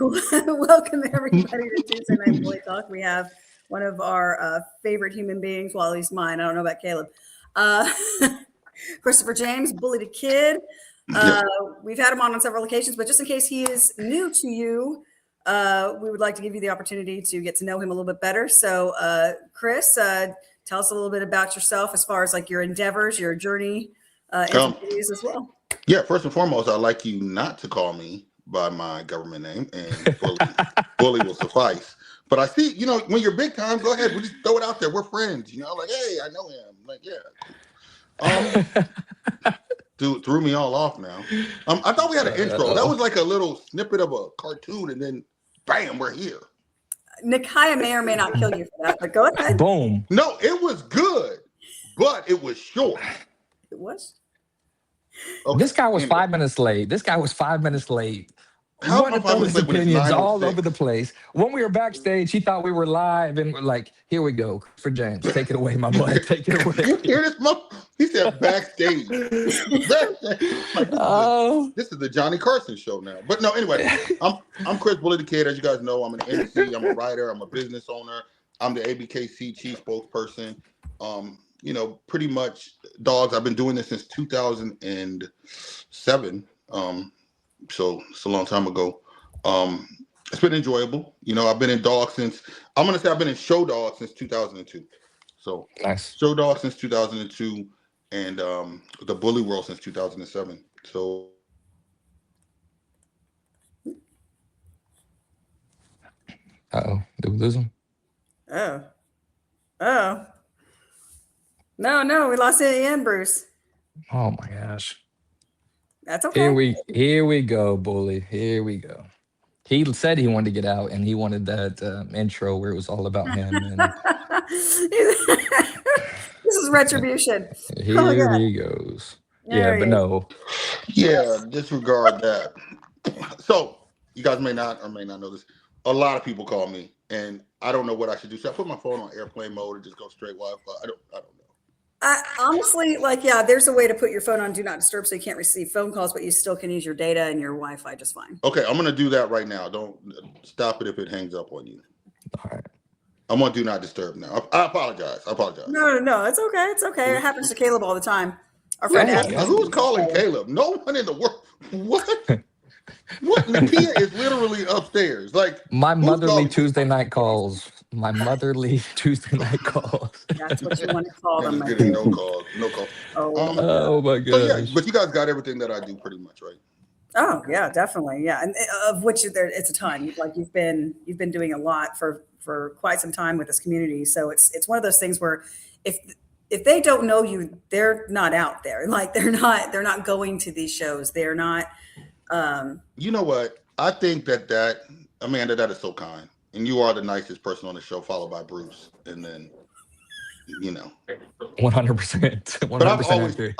Welcome everybody to Tuesday Night Bully Talk. We have one of our favorite human beings, well, at least mine. I don't know about Caleb. Christopher James, bullied a kid. We've had him on several occasions, but just in case he is new to you, we would like to give you the opportunity to get to know him a little bit better. So, Chris, tell us a little bit about yourself as far as like your endeavors, your journey into videos as well. Yeah, first and foremost, I'd like you not to call me by my government name, and bully will suffice. But I see, when you're big time, go ahead. We just throw it out there. We're friends, like, hey, I know him. Like, yeah. Dude, threw me all off now. I thought we had an intro. That was like a little snippet of a cartoon, and then bam, we're here. Nikaya may or may not kill you for that, but go ahead. Boom. No, it was good, but it was short. It was? Okay. This guy was 5 minutes late. How What are his opinions all over the place? When we were backstage, he thought we were live, and we're like, "Here we go, for James, take it away, my boy, take it away." You hear this? He said backstage. Like, this is the Johnny Carson show now. But no, anyway, I'm Chris Bully the Kid. As you guys know, I'm an MC. I'm a writer. I'm a business owner. I'm the ABKC chief spokesperson. Pretty much dogs. I've been doing this since 2007. So it's a long time ago. It's been enjoyable. I've been in dogs since, I've been in show dogs since 2002. So nice. Show dogs since 2002 and the bully world since 2007. So. Uh-oh, did we lose him? Oh. No, we lost Eddie and Bruce. Oh my gosh. That's okay. Here we go, bully. Here we go. He said he wanted to get out, and he wanted that intro where it was all about him. And this is retribution. Here he goes. No. Yeah, disregard that. So you guys may not or may not know this. A lot of people call me, and I don't know what I should do. Should I put my phone on airplane mode and just go straight Wi-Fi? I don't know. Honestly, there's a way to put your phone on Do Not Disturb so you can't receive phone calls, but you still can use your data and your Wi-Fi just fine. Okay, I'm going to do that right now. Don't stop it if it hangs up on you. All right. I'm going to Do Not Disturb now. I apologize. No, it's okay. It's okay. It happens to Caleb all the time. Our friend who's calling Caleb? No one in the world. What? What? Nakia is literally upstairs. Like my motherly Tuesday night calls. That's what you want to call them. Getting no calls. Oh my god. So yeah, but you guys got everything that I do pretty much, right? Oh yeah, definitely. Yeah, and of which it's a ton. Like you've been doing a lot for quite some time with this community. So it's one of those things where if they don't know you, they're not out there. Like they're not going to these shows. They're not. You know what? I think that Amanda, that is so kind. And you are the nicest person on the show, followed by Bruce. And then, 100%. But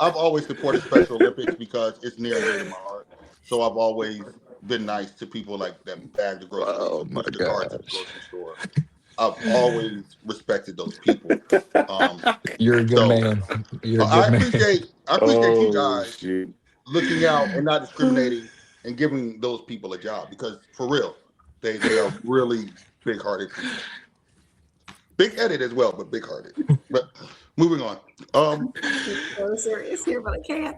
I've always supported Special Olympics because it's near and dear to my heart. So I've always been nice to people like that bag the groceries. Oh my the cards at the grocery store. I've always respected those people. You're a good man. I appreciate you guys looking out and not discriminating and giving those people a job because for real, they are really big-hearted people. Big-headed as well, but big-hearted. But moving on. So serious here, but I can't.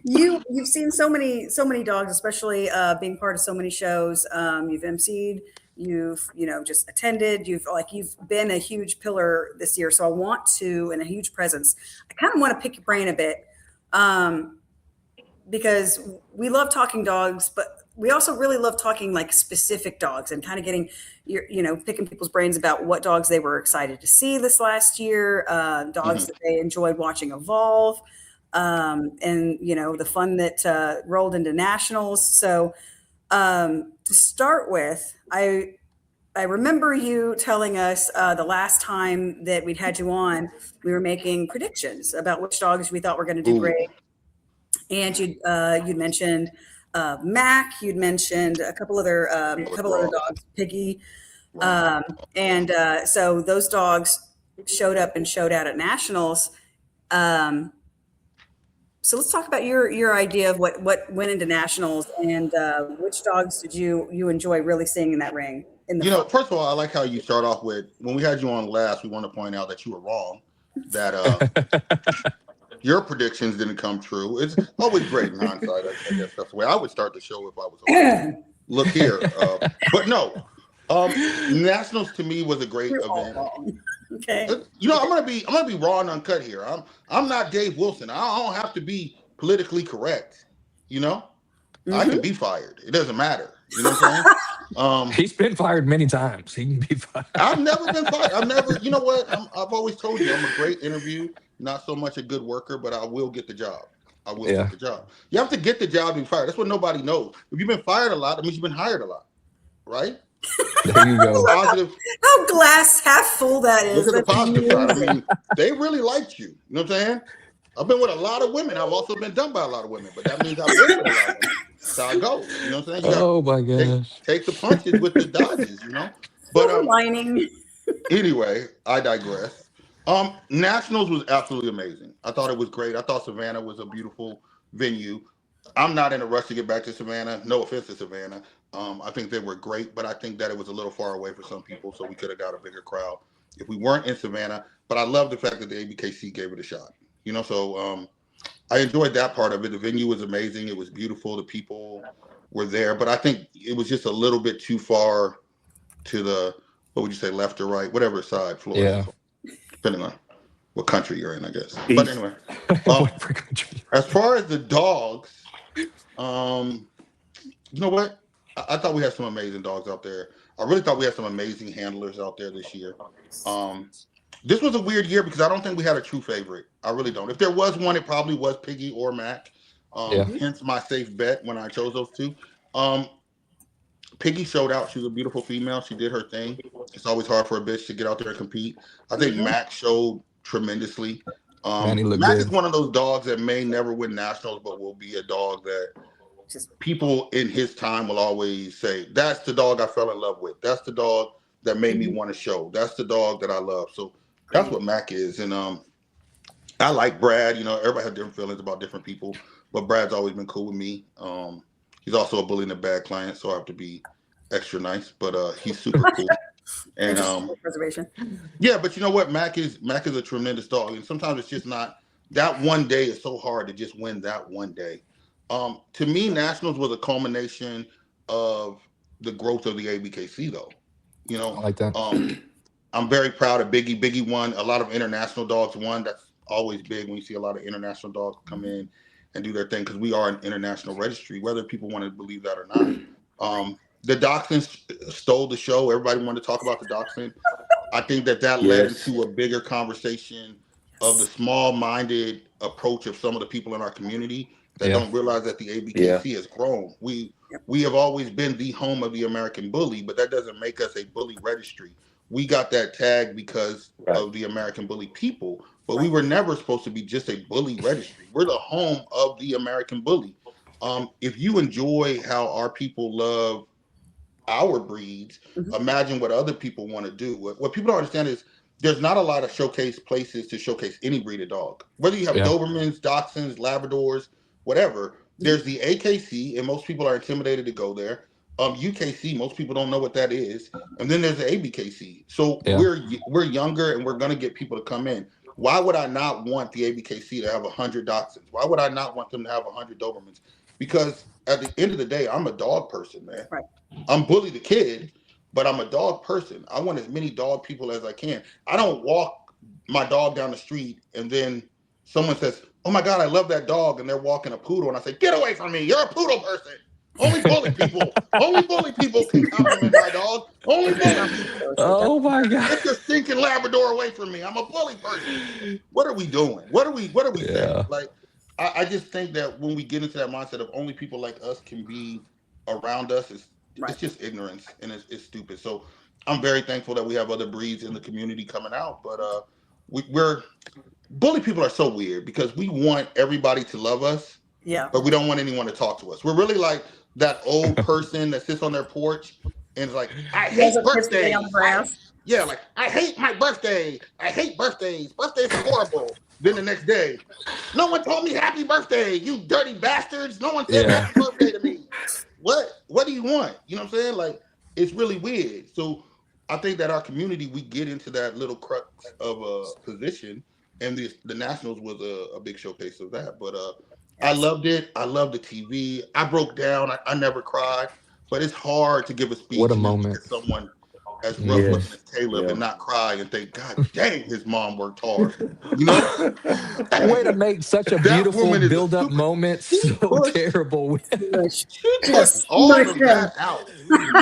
You've seen so many dogs, especially being part of so many shows. You've emceed, you've just attended. You've been a huge pillar this year. So I want to, and a huge presence. I kind of want to pick your brain a bit, because we love talking dogs, but we also really love talking like specific dogs and kind of getting picking people's brains about what dogs they were excited to see this last year, dogs that they enjoyed watching evolve. And the fun that rolled into nationals. So to start with, I remember you telling us the last time that we'd had you on, we were making predictions about which dogs we thought were going to do great. And you'd mentioned Mac, you'd mentioned a couple other dogs, Piggy, so those dogs showed up and showed out at nationals. So let's talk about your idea of what went into nationals and which dogs did you enjoy really seeing in that ring in the front? First of all, I like how you start off with, when we had you on last, we want to point out that you were wrong, that your predictions didn't come true. It's always great in hindsight. I guess that's the way I would start the show if I was on. Look here. But no, nationals to me was a great event. Okay. I'm gonna be raw and uncut here. I'm not Dave Wilson. I don't have to be politically correct. I can be fired. It doesn't matter. You know what I'm saying? He's been fired many times. He can be fired. I've never been fired. I've never. You know what? I've always told you I'm a great interview, not so much a good worker, but I will get the job. I will get the job. You have to get the job and be fired. That's what nobody knows. If you've been fired a lot, that means you've been hired a lot, right? There you go. Positive. How glass half full that is. Look at the positive side. I mean, they really liked you. You know what I'm saying? I've been with a lot of women. I've also been done by a lot of women, but that means I've been with a lot of women. That's how I go. You know what I'm saying? Oh my gosh. Take the punches with the dodges, But lining. Anyway, I digress. Nationals was absolutely amazing. I thought it was great. I thought Savannah was a beautiful venue. I'm not in a rush to get back to Savannah. No offense to Savannah. I think they were great, but I think that it was a little far away for some people, so we could have got a bigger crowd if we weren't in Savannah. But I love the fact that the ABKC gave it a shot. So I enjoyed that part of it. The venue was amazing. It was beautiful. The people were there, but I think it was just a little bit too far to the, what would you say, left or right, whatever side, Florida, depending on what country you're in, I guess. But anyway, as far as the dogs, you know what? I thought we had some amazing dogs out there. I really thought we had some amazing handlers out there this year. This was a weird year because I don't think we had a true favorite. I really don't. If there was one, it probably was Piggy or Mac. Hence my safe bet when I chose those two. Piggy showed out. She was a beautiful female. She did her thing. It's always hard for a bitch to get out there and compete. I think Mac showed tremendously. Mac is one of those dogs that may never win nationals, but will be a dog that people in his time will always say, that's the dog I fell in love with. That's the dog that made me want to show. That's the dog that I love. So that's what Mac is. And I like Brad. Everybody has different feelings about different people, but Brad's always been cool with me. He's also a bully and a bad client, so I have to be extra nice, but he's super cool. And preservation. Yeah, but you know what? Mac is a tremendous dog. And sometimes it's just not, that one day is so hard to just win that one day. To me, nationals was a culmination of the growth of the ABKC, though. I like that. I'm very proud of Biggie. Biggie won. A lot of international dogs won. That's always big when you see a lot of international dogs come in and do their thing, because we are an international registry, whether people want to believe that or not. The Dachshunds stole the show. Everybody wanted to talk about the Dachshund. I think that led into a bigger conversation of the small-minded approach of some of the people in our community that don't realize that the ABKC has grown. We have always been the home of the American bully, but that doesn't make us a bully registry. We got that tag because of the American bully people, but we were never supposed to be just a bully registry. We're the home of the American bully. If you enjoy how our people love our breeds, imagine what other people want to do. What people don't understand is there's not a lot of showcase places to showcase any breed of dog. Whether you have Dobermans, Dachshunds, Labradors, whatever, there's the AKC, and most people are intimidated to go there. UKC, most people don't know what that is. And then there's the ABKC. So we're younger, and we're going to get people to come in. Why would I not want the ABKC to have 100 Dachshunds? Why would I not want them to have 100 Dobermans? Because at the end of the day, I'm a dog person, man. Right. I'm Bully the Kid, but I'm a dog person. I want as many dog people as I can. I don't walk my dog down the street and then someone says, oh my God, I love that dog, and they're walking a poodle, and I say, get away from me, you're a poodle person. Only bully people can compliment my dog. Only bully people. Oh my God. Get your stinking Labrador away from me. I'm a bully person. What are we doing? What are we saying? Like, I just think that when we get into that mindset of only people like us can be around us, it's just ignorance, and it's stupid. So I'm very thankful that we have other breeds in the community coming out, but we're bully people are so weird because we want everybody to love us, but we don't want anyone to talk to us. We're really like that old person that sits on their porch and is like, I hate birthdays. Like, I hate my birthday. I hate birthdays. Birthdays are horrible. Then the next day, no one told me happy birthday, you dirty bastards. No one said happy birthday to me. What do you want? You know what I'm saying? Like, it's really weird. So I think that our community, we get into that little crux of a position, and the Nationals was a big showcase of that. But I loved it. I loved the TV. I broke down. I never cried, but it's hard to give a speech What a and then look moment. at someone as rough looking as Caleb and not cry and think, God dang, his mom worked hard. You know? Way to make such a beautiful build-up moment so terrible. She pushed all of that out.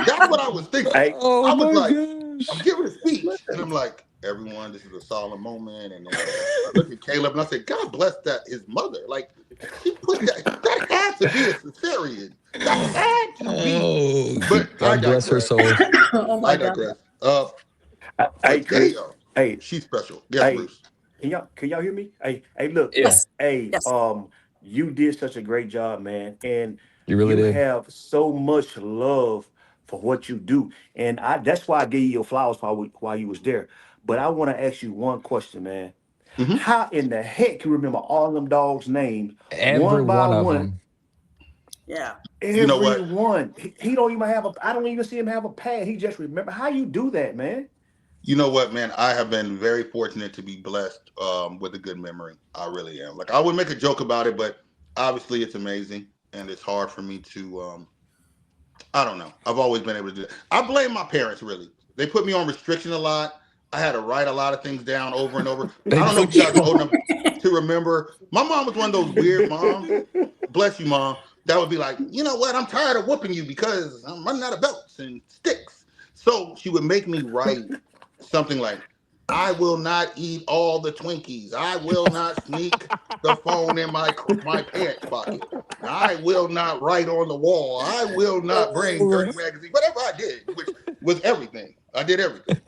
That's what I was thinking. I was like, I'm giving a speech, and I'm like, everyone, this is a solemn moment. And then I look at Caleb and I said, God bless that his mother. Like, she put that had to be a cesarean. That had to be. But God bless her soul. Oh my God. Hey, she's special. Yes, Bruce. Can y'all hear me? Hey, look. Yes. Hey, Yes. you did such a great job, man. And You really did. have so much love for what you do. And that's why I gave you your flowers while you was there. But I want to ask you one question, man. Mm-hmm. How in the heck you remember all them dogs' names? Every one of them. Yeah. You know what? Everyone. He don't even have I don't even see him have a pad. He just remember. How you do that, man? You know what, man? I have been very fortunate to be blessed with a good memory. I really am. Like, I would make a joke about it, but obviously it's amazing, and it's hard for me to. I don't know. I've always been able to do it. I blame my parents, really. They put me on restriction a lot. I had to write a lot of things down over and over. I don't know if you guys are old enough to remember. My mom was one of those weird moms. Bless you, Mom. That would be like, you know what? I'm tired of whooping you because I'm running out of belts and sticks. So she would make me write something like, I will not eat all the Twinkies. I will not sneak the phone in my pants pocket. I will not write on the wall. I will not bring dirty magazines. Whatever I did, which was everything. I did everything.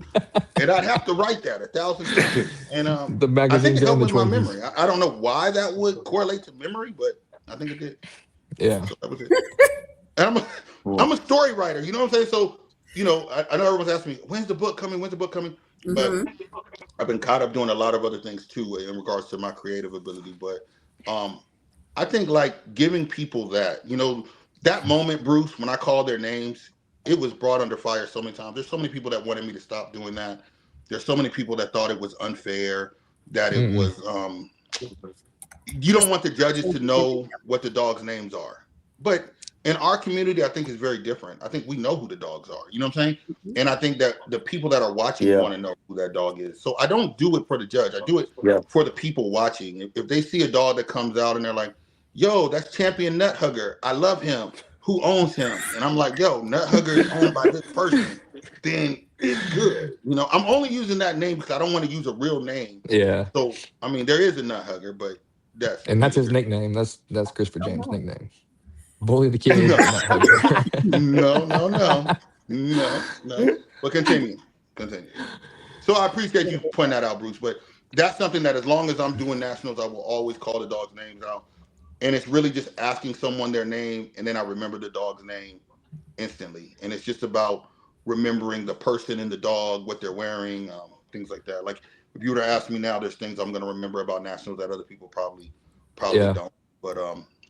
And I'd have to write that 1,000 times. And I think it helped with my memory. I don't know why that would correlate to memory, but I think it did. Yeah. So that was it. And I'm a story writer. You know what I'm saying? So, you know, I know everyone's asking me, when's the book coming? When's the book coming? But I've been caught up doing a lot of other things too in regards to my creative ability. But I think like giving people that, you know, that moment, Bruce, when I called their names, it was brought under fire so many times. There's so many people that wanted me to stop doing that. There's so many people that thought it was unfair, that it was, you don't want the judges to know what the dogs' names are. But in our community, I think it's very different. I think we know who the dogs are. You know what I'm saying? And I think that the people that are watching want to know who that dog is. So I don't do it for the judge. I do it for the people watching. If they see a dog that comes out and they're like, yo, that's Champion Nut Hugger. I love him. Who owns him? And I'm like, yo, Nut Hugger is owned by this person. Then it's good. You know, I'm only using that name because I don't want to use a real name. Yeah. So, I mean, there is a Nut Hugger, but that's his nickname. That's Christopher James' nickname. Bully the kid. No. But continue. So I appreciate you pointing that out, Bruce. But that's something that as long as I'm doing nationals, I will always call the dog's names out. And it's really just asking someone their name, and then I remember the dog's name instantly. And it's just about remembering the person and the dog, what they're wearing, things like that. Like if you were to ask me now, there's things I'm going to remember about nationals that other people probably don't. But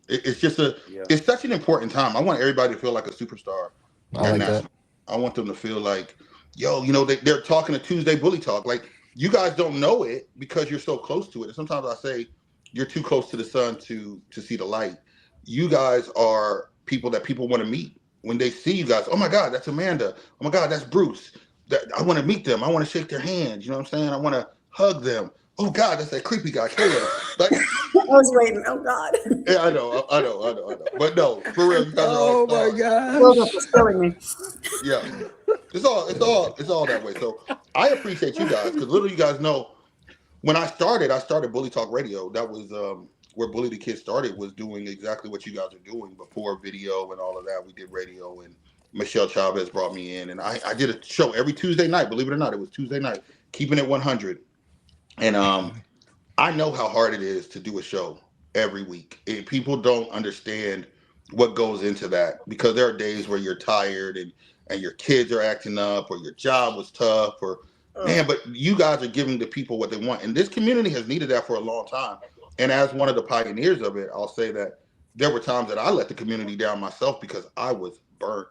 it's just it's such an important time. I want everybody to feel like a superstar. I like that. I want them to feel like, yo, you know, they're talking to Tuesday Bully Talk. Like you guys don't know it because you're so close to it. And sometimes I say you're too close to the sun to see the light. You guys are people that people want to meet. When they see you guys, oh my God, that's Amanda. Oh my God, that's Bruce. I want to meet them. I want to shake their hands. You know what I'm saying? I want to hug them. Oh God, that's that creepy guy, Caleb. Like, I was waiting. Oh God. Yeah, I know. But no, for real, you guys are all stars. My God. It's killing me. Yeah. It's all that way. So I appreciate you guys because little you guys know when I started Bully Talk Radio. That was where Bully the Kid started, was doing exactly what you guys are doing before video and all of that. We did radio, and Michelle Chavez brought me in, and I did a show every Tuesday night. Believe it or not, it was Tuesday night, keeping it 100. And I know how hard it is to do a show every week. People don't understand what goes into that because there are days where you're tired and your kids are acting up, or your job was tough, or Man, but you guys are giving the people what they want. And this community has needed that for a long time. And as one of the pioneers of it, I'll say that there were times that I let the community down myself because I was burnt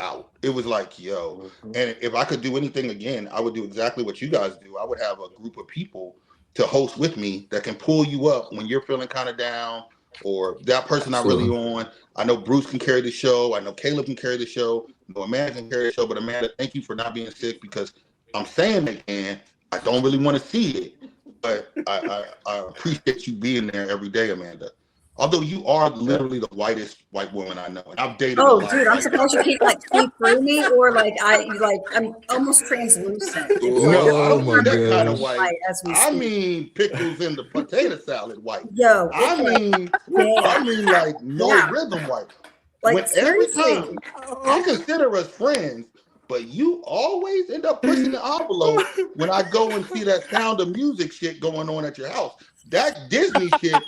out. It was like, yo, and if I could do anything again, I would do exactly what you guys do. I would have a group of people to host with me that can pull you up when you're feeling kind of down or that person not really on. I know Bruce can carry the show. I know Caleb can carry the show. I know Amanda can carry the show. But Amanda, thank you for not being sick because I'm saying they can. I don't really want to see it, but I appreciate you being there every day, Amanda. Although you are literally the whitest white woman I know, and I've dated. Oh, dude, I'm surprised you can't like see through me, or I'm almost translucent. It's No, I don't mean that kind of white. white. As we I speak. mean pickles in the potato salad white. Yo, I mean like no rhythm white. Like When every seriously. time I consider us friends, but you always end up pushing the envelope when I go and see that Sound of Music shit going on at your house. That Disney shit,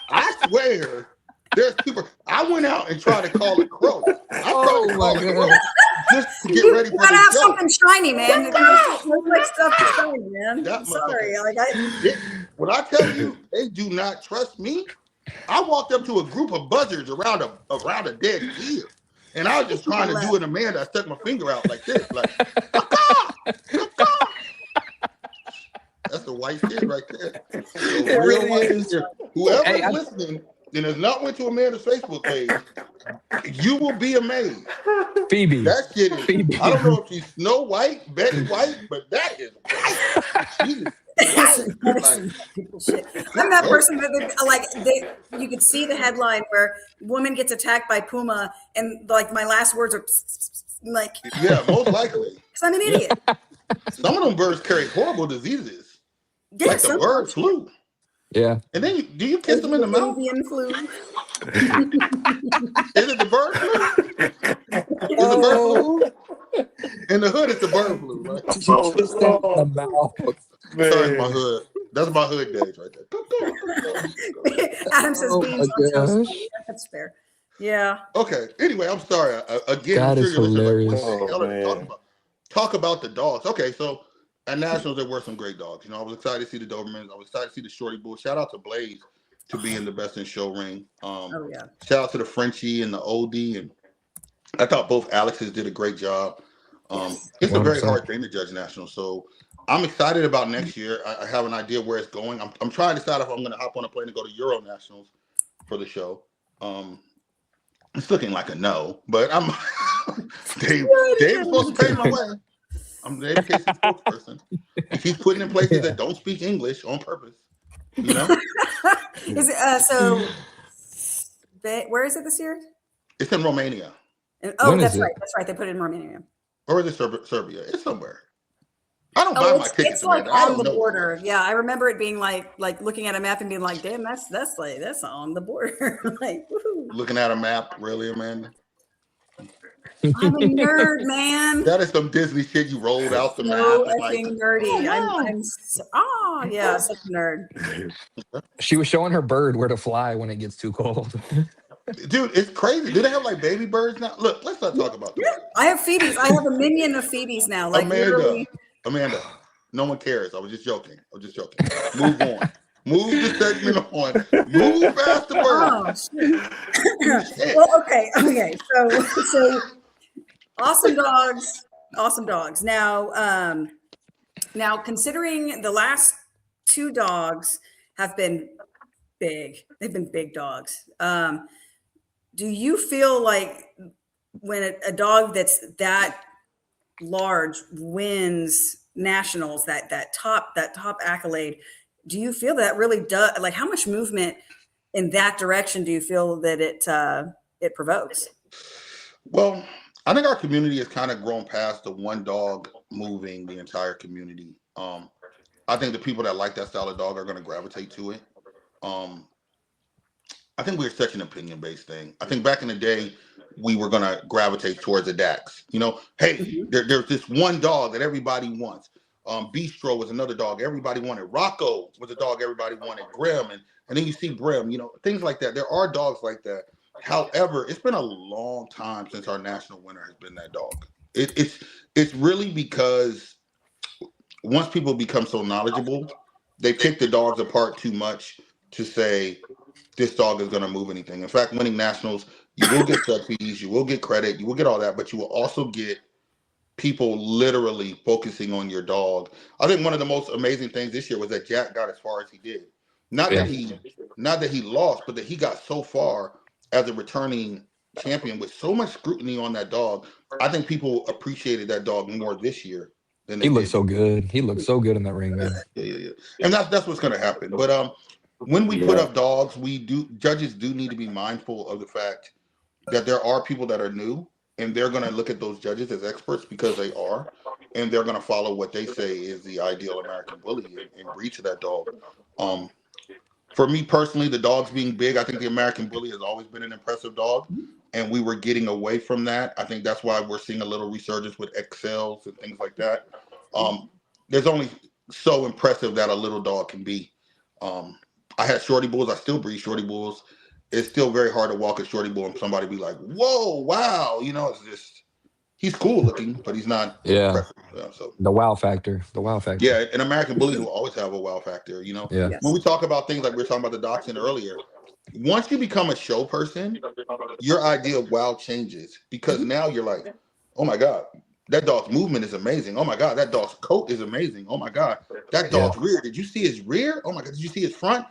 I swear, there's people. I went out and tried to call it crow. I tried to call it crow just to get ready for You gotta the have show. something shiny, man. No like stuff is shiny, man. That I'm sorry. When I tell you they do not trust me, I walked up to a group of buzzards around a dead deer. And I was just trying to do an Amanda. I stuck my finger out like this, like, caw. That's the white shit right there. The real white shit. Whoever's listening and has not went to Amanda's Facebook page, you will be amazed. Phoebe. That shit is, Phoebe. I don't know if she's Snow White, Betty White, but that is white. Jesus. I'm that person that you could see the headline where woman gets attacked by puma, and like my last words are like, yeah, most likely. Because I'm an idiot. Some of them birds carry horrible diseases, Yeah, like the bird flu. Yeah. And then do you kiss them in the mouth? Avian flu. Is it the bird flu? Is the bird flu? In the hood, it's the bird flu, right? The mouth. Sorry, my hood. That's my hood days right there. Adam says beans on toast. That's fair. Yeah. Okay. Anyway, I'm sorry. Again, that I'm sure is you're hilarious. like, talk about the dogs. Okay, so at Nationals, there were some great dogs. You know, I was excited to see the Dobermans. I was excited to see the Shorty Bull. Shout out to Blaze to being the best in show ring. Shout out to the Frenchie and the Oldie. And I thought both Alexes did a great job. It's a very hard thing to judge Nationals. So I'm excited about next year. I have an idea where it's going. I'm trying to decide if I'm going to hop on a plane to go to Euro Nationals for the show. It's looking like a no, but I'm Dave's supposed to pay my way. I'm the ABKC spokesperson. He's putting in places that don't speak English on purpose. You know? Is it so? Where is it this year? It's in Romania. Oh, that's right. That's right. They put it in Romania. Or is it Serbia? It's somewhere. I don't buy my tickets. It's like on the border. Yeah, I remember it being like looking at a map and being like, "Damn, that's on the border." Like, woohoo. Looking at a map, really, Amanda? I'm a nerd, man. That is some Disney shit you rolled out the map. So effing nerdy. I'm such a nerd. She was showing her bird where to fly when it gets too cold. Dude, it's crazy. Do they have like baby birds now? Look, let's not talk about that. I have Phoebes. I have a minion of Phoebes now. Like Amanda, no one cares. I was just joking. Move on. Move the segment on. Move past the bird. Oh, shit. Well, okay. So awesome dogs. Now considering the last two dogs have been big. They've been big dogs. Do you feel like when a dog that's that large wins nationals, that top accolade, do you feel that really does, like, how much movement in that direction do you feel that it provokes? Well, I think our community has kind of grown past the one dog moving the entire community. I think the people that like that style of dog are going to gravitate to it. I think we're such an opinion-based thing. I think back in the day, we were going to gravitate towards the Dax. You know, hey, there's this one dog that everybody wants. Bistro was another dog everybody wanted. Rocco was a dog everybody wanted. Grim, and then you see Brim, you know, things like that. There are dogs like that. However, it's been a long time since our national winner has been that dog. It's really because once people become so knowledgeable, they pick the dogs apart too much to say this dog is going to move anything. In fact, winning nationals, you will get set fees, you will get credit, you will get all that, but you will also get people literally focusing on your dog. I think one of the most amazing things this year was that Jack got as far as he did. Not Yeah. that he lost, but that he got so far as a returning champion with so much scrutiny on that dog. I think people appreciated that dog more this year than they He looked did. so good. He looked so good in that ring, man. Yeah. And that's what's going to happen. But when we put up dogs, judges do need to be mindful of the fact that there are people that are new, and they're going to look at those judges as experts because they are, and they're going to follow what they say is the ideal American bully and breed to that dog. For me personally, the dogs being big, I think the American bully has always been an impressive dog, and we were getting away from that. I think that's why we're seeing a little resurgence with XLs and things like that. There's only so impressive that a little dog can be. I had shorty bulls. I still breed shorty bulls. It's still very hard to walk a shorty bull and somebody be like, "Whoa, wow!" It's just he's cool looking, but he's not impressive. So the wow factor. Yeah, and American bullies will always have a wow factor. Yeah. Yes. When we talk about things like we were talking about the dachshund earlier, once you become a show person, your idea of wow changes because now you're like, "Oh my god, that dog's movement is amazing. Oh my god, that dog's coat is amazing. Oh my god, that dog's rear. Did you see his rear? Oh my god, did you see his front?"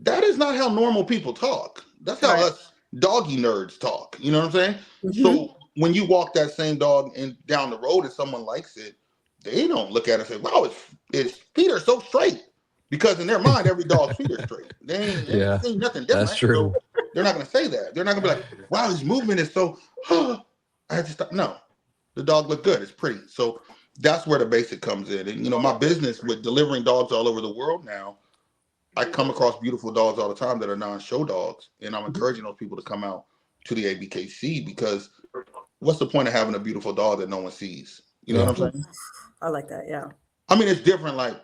That is not how normal people talk. That's how us doggy nerds talk. You know what I'm saying? Mm-hmm. So when you walk that same dog down the road and someone likes it, they don't look at it and say, "Wow, its feet are so straight." Because in their mind, every dog's feet are straight. They ain't seen nothing different. That's true. So they're not going to say that. They're not going to be like, "Wow, his movement is so, I had to stop." No, the dog looked good. It's pretty. So that's where the basic comes in. And, my business with delivering dogs all over the world now, I come across beautiful dogs all the time that are non-show dogs, and I'm encouraging those people to come out to the ABKC because what's the point of having a beautiful dog that no one sees? You know what I'm saying? I like that. Yeah. I mean, it's different. Like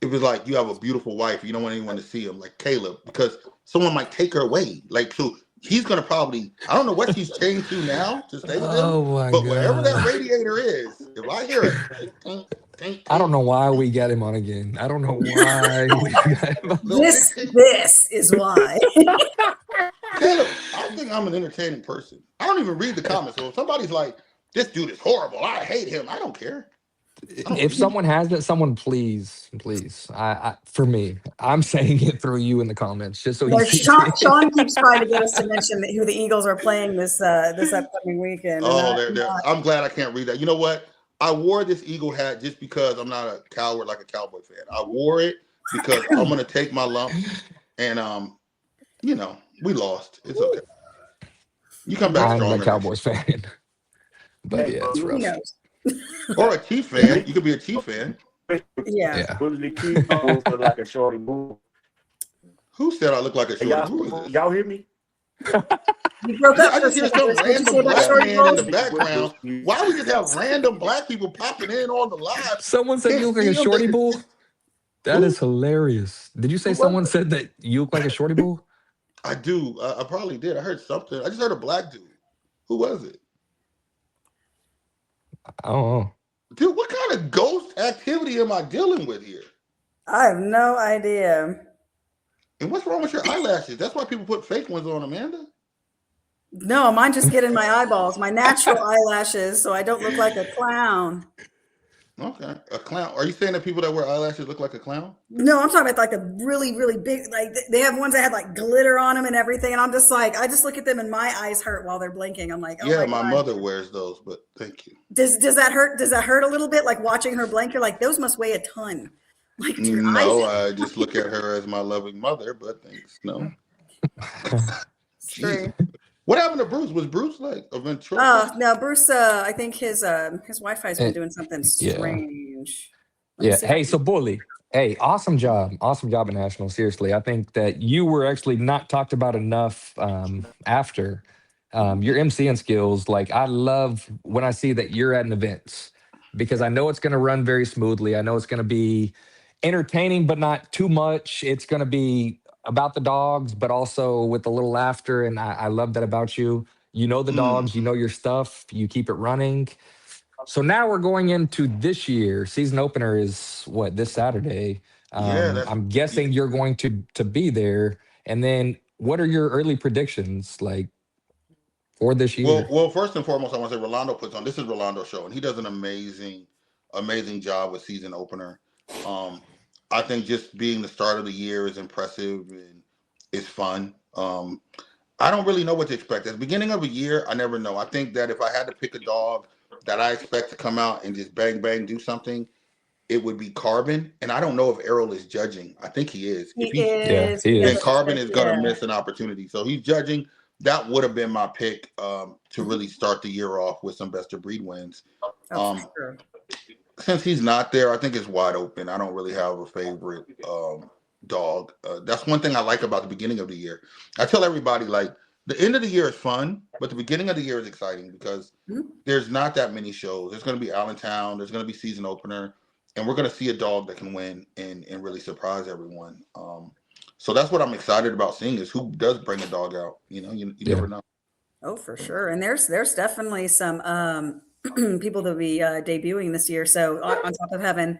if it's like you have a beautiful wife, you don't want anyone to see him, like Caleb, because someone might take her away. Like so, he's gonna probably I don't know what she's chained to now to stay with him, but wherever that radiator is, if I hear it. I don't know why we got him on again. I don't know why we got him on. This is why. Caleb, I think I'm an entertaining person. I don't even read the comments. So if somebody's like, "This dude is horrible. I hate him," I don't care. If someone has it, someone please. I for me, I'm saying it through you in the comments, just so he sees it. Sean keeps trying to get us to mention who the Eagles are playing this upcoming weekend. I'm glad I can't read that. You know what? I wore this Eagle hat just because I'm not a coward like a Cowboy fan. I wore it because I'm gonna take my lump, and we lost. It's okay. You come back stronger. I'm a Cowboys fan, but yeah, it's rough. Or a Chief fan. You could be a Chief fan. Yeah. Like a shorty bull. Who said I look like a shorty? Who is this? Y'all hear me? You broke up. I just hear some random black man in the background. Why we just have random black people popping in on the live? Someone said you look like a shorty bull. That is hilarious. Did you say someone said that you look like a shorty bull? I do. I probably did. I heard something. I just heard a black dude. Who was it? I don't know. Dude, what kind of ghost activity am I dealing with here? I have no idea. And what's wrong with your eyelashes? That's why people put fake ones on, Amanda. No, mine just get in my eyeballs, my natural eyelashes, so I don't look like a clown. Okay, a clown. Are you saying that people that wear eyelashes look like a clown? No, I'm talking about like a really, really big, like they have ones that have like glitter on them and everything. And I'm just like, I just look at them and my eyes hurt while they're blinking. I'm like, oh yeah, my God. Mother wears those, but thank you. Does that hurt? Does that hurt a little bit? Like watching her blink, you're like, those must weigh a ton. Like, no, I just look at her as my loving mother, but thanks. No. What happened to Bruce? Was Bruce like a ventriloquist? No, Bruce. I think his Wi-Fi's been doing something strange. Yeah. Hey, so Bully. Hey, awesome job in National. Seriously, I think that you were actually not talked about enough after your MCing skills. Like, I love when I see that you're at an event because I know it's going to run very smoothly. I know it's going to be entertaining, but not too much. It's going to be about the dogs, but also with a little laughter. And I love that about you. You know the dogs, you know your stuff, you keep it running. So now we're going into this year. Season opener is what, this Saturday. Yeah, I'm yeah. guessing you're going to be there. And then what are your early predictions like for this year? Well, first and foremost, I want to say Rolando puts on. This is Rolando's show, and he does an amazing job with season opener. Um, I think just being the start of the year is impressive and it's fun. I don't really know what to expect. At the beginning of a year, I never know. I think that if I had to pick a dog that I expect to come out and just bang bang do something, it would be Carbon. And I don't know if Errol is judging. I think he is. He If he's Yeah, is. he We have then is. Carbon is going to yeah. miss an opportunity. So he's judging. That would have been my pick to really start the year off with some best of breed wins. Oh, for sure. Since he's not there, I think it's wide open. I don't really have a favorite dog. That's one thing I like about the beginning of the year. I tell everybody, like, the end of the year is fun, but the beginning of the year is exciting because there's not that many shows. There's going to be Allentown. There's going to be season opener. And we're going to see a dog that can win and really surprise everyone. So that's what I'm excited about seeing is who does bring a dog out. You know, you Yeah. never know. Oh, for sure. And there's definitely some people that will be debuting this year. So on top of having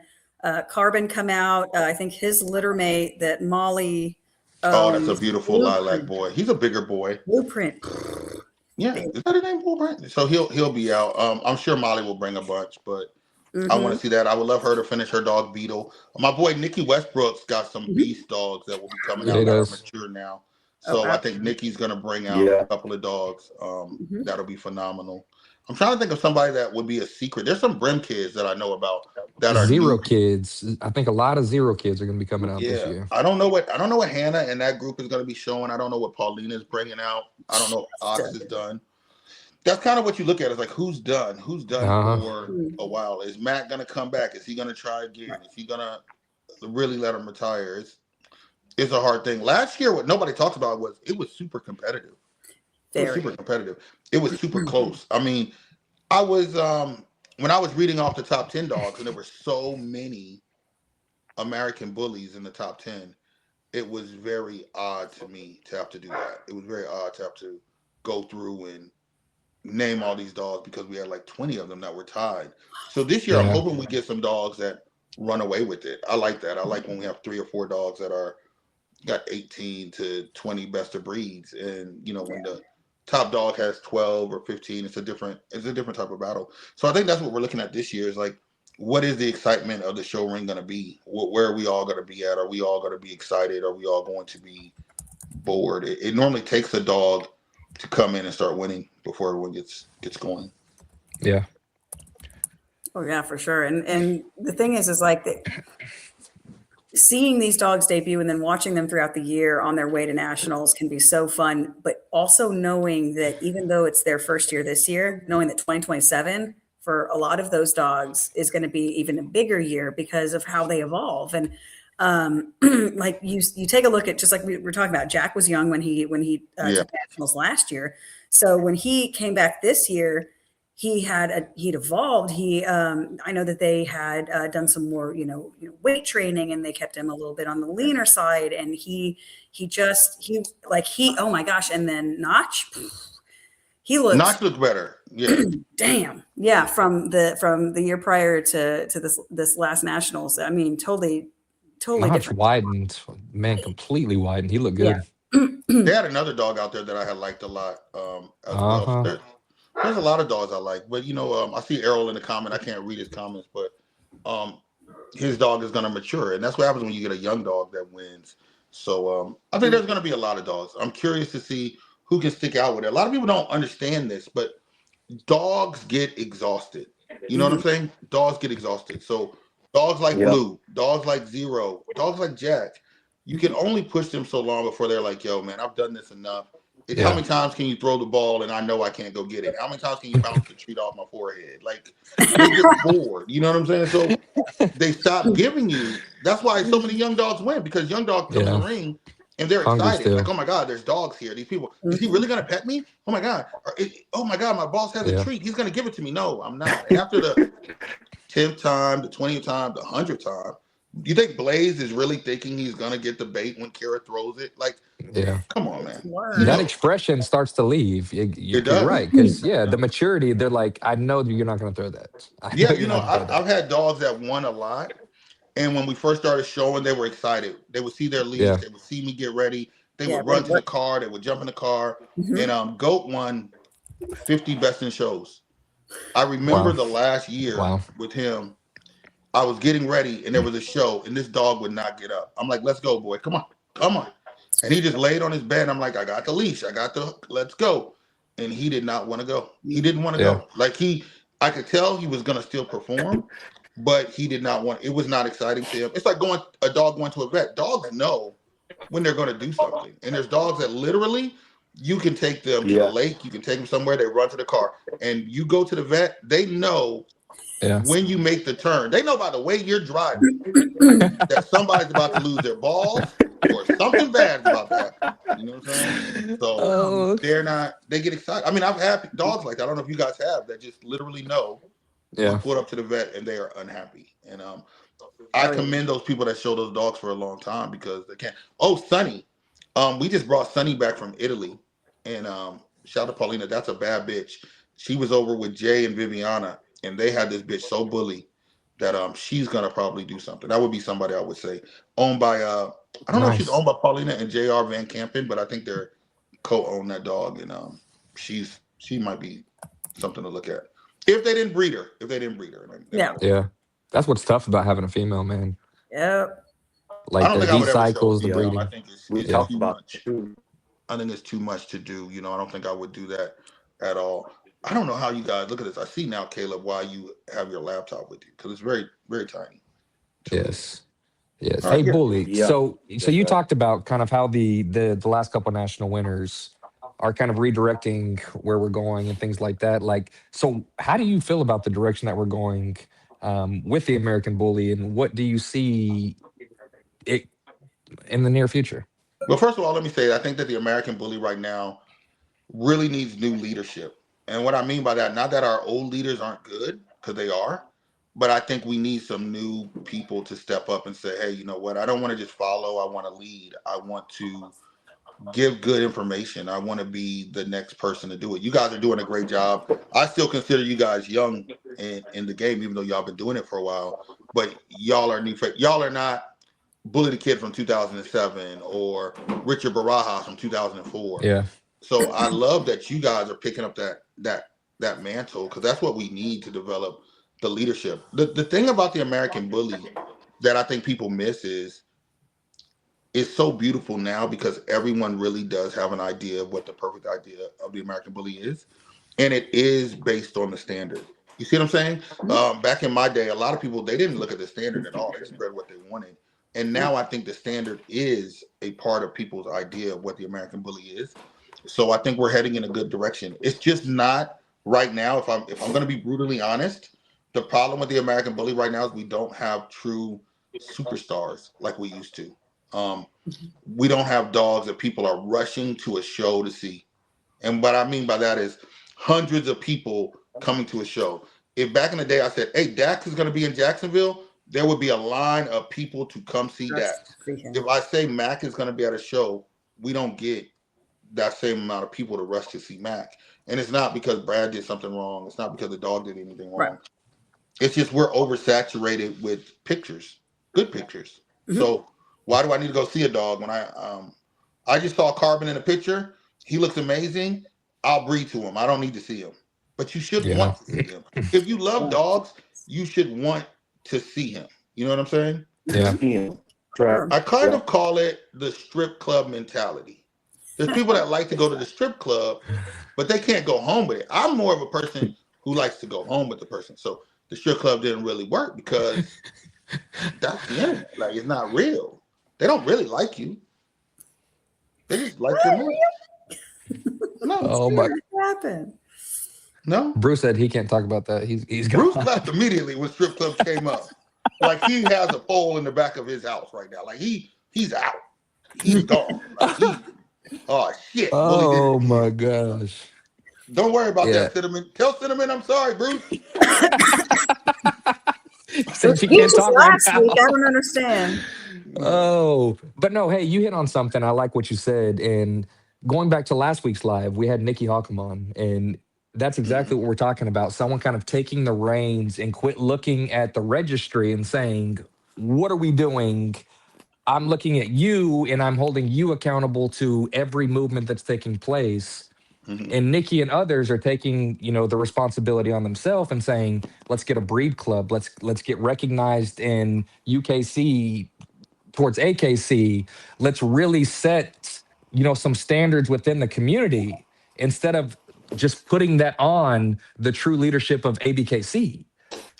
Carbon come out, I think his litter mate that Molly Oh, that's a beautiful lilac Blueprint. boy. He's a bigger boy. Blueprint. Yeah, is that his name, Blueprint? So he'll be out. I'm sure Molly will bring a bunch, but I want to see that. I would love her to finish her dog Beetle. My boy Nikki Westbrook's got some beast dogs that will be coming Yeah, out he that are does. mature now. Oh, So I think absolutely. Nikki's gonna bring out a couple of dogs. That'll be phenomenal. I'm trying to think of somebody that would be a secret. There's some Brim kids that I know about that are Zero new. kids. I think a lot of zero kids are going to be coming out this Yeah, year. I don't know what Hannah and that group is going to be showing. I don't know what Paulina's bringing out. I don't know if Ox is done. That's kind of what you look at. Is like who's done for a while. Is Matt going to come back? Is he going to try again? Is he going to really let him retire? It's a hard thing. Last year, what nobody talks about was it was super competitive. It was super competitive. It was super close. I mean, I was when I was reading off the top 10 dogs, and there were so many American bullies in the top 10. It was very odd to me to have to do that. It was very odd to have to go through and name all these dogs because we had like 20 of them that were tied. So this year, I'm hoping we get some dogs that run away with it. I like that. I like when we have 3 or 4 dogs that are got 18 to 20 best of breeds, and when the top dog has 12 or 15, it's a different type of battle. So I think that's what we're looking at this year is like, what is the excitement of the show ring going to be? Where are we all going to be at? Are we all going to be excited? Are we all going to be bored? It normally takes a dog to come in and start winning before everyone gets going. Yeah. Oh yeah, for sure. And the thing is like seeing these dogs debut and then watching them throughout the year on their way to nationals can be so fun. But also knowing that even though it's their first year this year, knowing that 2027 for a lot of those dogs is going to be even a bigger year because of how they evolve. And like you take a look at, just like we were talking about, Jack was young when he took nationals last year. So when he came back this year, he'd evolved. I know that they had done some more, weight training, and they kept him a little bit on the leaner side. And oh my gosh. And then Notch, Notch looked better. Yeah. Damn. Yeah. From the year prior to this last nationals. I mean, totally Notch different. widened, man, completely widened. He looked good. Yeah. They had another dog out there that I had liked a lot as well. So there's a lot of dogs I like, but I see Errol in the comment. I can't read his comments, but his dog is going to mature, and that's what happens when you get a young dog that wins. So I think there's going to be a lot of dogs. I'm curious to see who can stick out with it. A lot of people don't understand this, but dogs get exhausted. You know what I'm saying? Dogs get exhausted. So dogs like Blue, dogs like Zero, dogs like Jack, you can only push them so long before they're like, yo, man, I've done this enough. How many times can you throw the ball and I know I can't go get it? How many times can you bounce the treat off my forehead? Like, they get bored. You know what I'm saying? So they stop giving you. That's why so many young dogs win, because young dogs come in the ring and they're excited. Like, oh my God, there's dogs here. These people, is he really going to pet me? Oh my God. Oh my God, my boss has a treat. He's going to give it to me. No, I'm not. And after the 10th time, the 20th time, the 100th time, you think Blaze is really thinking he's going to get the bait when Kara throws it? Like, Yeah. Come on, man. Learn. That expression starts to leave. It You're does. right. Because, yeah, the maturity, they're like, I know that you're not going to throw that. I Yeah, know you're not going to throw I've that. had dogs that won a lot, and when we first started showing, they were excited. They would see their leash, Yeah. they would see me get ready, they Yeah, would run they to the car, they would jump in the car, Mhm. and Goat won 50 best in shows. I remember Wow. the last year Wow. with him. I was getting ready, and there was a show, and this dog would not get up. I'm like, "Let's go, boy! Come on, come on!" And he just laid on his bed. I'm like, "I got the leash, I got the hook. Let's go." And he did not want to go. He didn't want to Yeah. go. I could tell he was gonna still perform, but he did not want. It was not exciting to him. It's like a dog going to a vet. Dogs know when they're going to do something, and there's dogs that literally you can take them to the Yeah. lake, you can take them somewhere, they run to the car, and you go to the vet. They know Yeah. when you make the turn. They know by the way you're driving that somebody's about to lose their balls or something bad's about to happen. You know what I'm saying? So Oh, they get excited. I mean, I've had dogs like that. I don't know if you guys have that just literally know you yeah. pull up to the vet and they are unhappy. And I commend those people that show those dogs for a long time because they can't. Oh, Sunny. We just brought Sunny back from Italy. And shout out to Paulina. That's a bad bitch. She was over with Jay and Viviana, and they had this bitch so bully that she's gonna probably do something. That would be somebody I would say. Owned by I don't know if she's Nice. owned by Paulina and JR Van Campen, but I think they're co-own that dog, and she might be something to look at. If they didn't breed her. If they didn't breed her. Yeah. Yeah. That's what's tough about having a female, man. Yep. I Like don't the think I heat would ever show cycles, the it. I breeding. think We it's talked too about much. it too. I think it's too much to do. I don't think I would do that at all. I don't know how you guys look at this. I see now, Caleb, why you have your laptop with you because it's very, very tiny. Yes. Yes. All Hey, right. Yeah. Bully. Yeah. So That's you right. talked about kind of how the last couple national winners are kind of redirecting where we're going and things like that. Like, so how do you feel about the direction that we're going with the American Bully, and what do you see it in the near future? Well, first of all, let me say I think that the American Bully right now really needs new leadership. And what I mean by that, not that our old leaders aren't good, because they are, but I think we need some new people to step up and say, hey, you know what? I don't want to just follow. I want to lead. I want to give good information. I want to be the next person to do it. You guys are doing a great job. I still consider you guys young in the game, even though y'all been doing it for a while. But y'all are new. Y'all are not Bully the Kid from 2007 or Richard Barajas from 2004. Yeah. So I love that you guys are picking up that mantle because that's what we need to develop the leadership. The thing about the American Bully that I think people miss is it's so beautiful now because everyone really does have an idea of what the perfect idea of the American Bully is, and it is based on the standard. You see what I'm saying? Back in my day, a lot of people they didn't look at the standard at all; they just read what they wanted. And now I think the standard is a part of people's idea of what the American Bully is. So I think we're heading in a good direction. It's just not right now. If I'm going to be brutally honest, the problem with the American Bully right now is we don't have true superstars like we used to. We don't have dogs that people are rushing to a show to see. And what I mean by that is hundreds of people coming to a show. If back in the day I said, hey, Dax is going to be in Jacksonville, there would be a line of people to come see Dax. If I say Mac is going to be at a show, we don't get that same amount of people to rush to see Mac. And it's not because Brad did something wrong. It's not because the dog did anything wrong. Right. It's just we're oversaturated with pictures, good pictures. Mm-hmm. So why do I need to go see a dog when I just saw Carbon in a picture? He looks amazing. I'll breathe to him. I don't need to see him. But you should want to see him. If you love dogs, you should want to see him. You know what I'm saying? Yeah. I kind of call it the strip club mentality. There's people that like to go to the strip club, but they can't go home with it. I'm more of a person who likes to go home with the person. So the strip club didn't really work because that's the internet. Like, it's not real. They don't really like you. They just like your money. No. Oh my! What happened? No. Bruce said he can't talk about that. He's Bruce left immediately when strip clubs came up. Like he has a pole in the back of his house right now. Like he's out. He's gone. Like oh shit. Oh my gosh. Don't worry about that, Cinnamon. Tell Cinnamon I'm sorry, Bruce. Since you can't talk right last now. week, I don't understand. Oh, but no, hey, you hit on something. I like what you said. And going back to last week's live, we had Nikki Hawkham on, and that's exactly what we're talking about. Someone kind of taking the reins and quit looking at the registry and saying, what are we doing? I'm looking at you and I'm holding you accountable to every movement that's taking place. Mhm. And Nikki and others are taking, the responsibility on themselves and saying, let's get a breed club. Let's get recognized in UKC towards AKC. Let's really set, some standards within the community instead of just putting that on the true leadership of ABKC.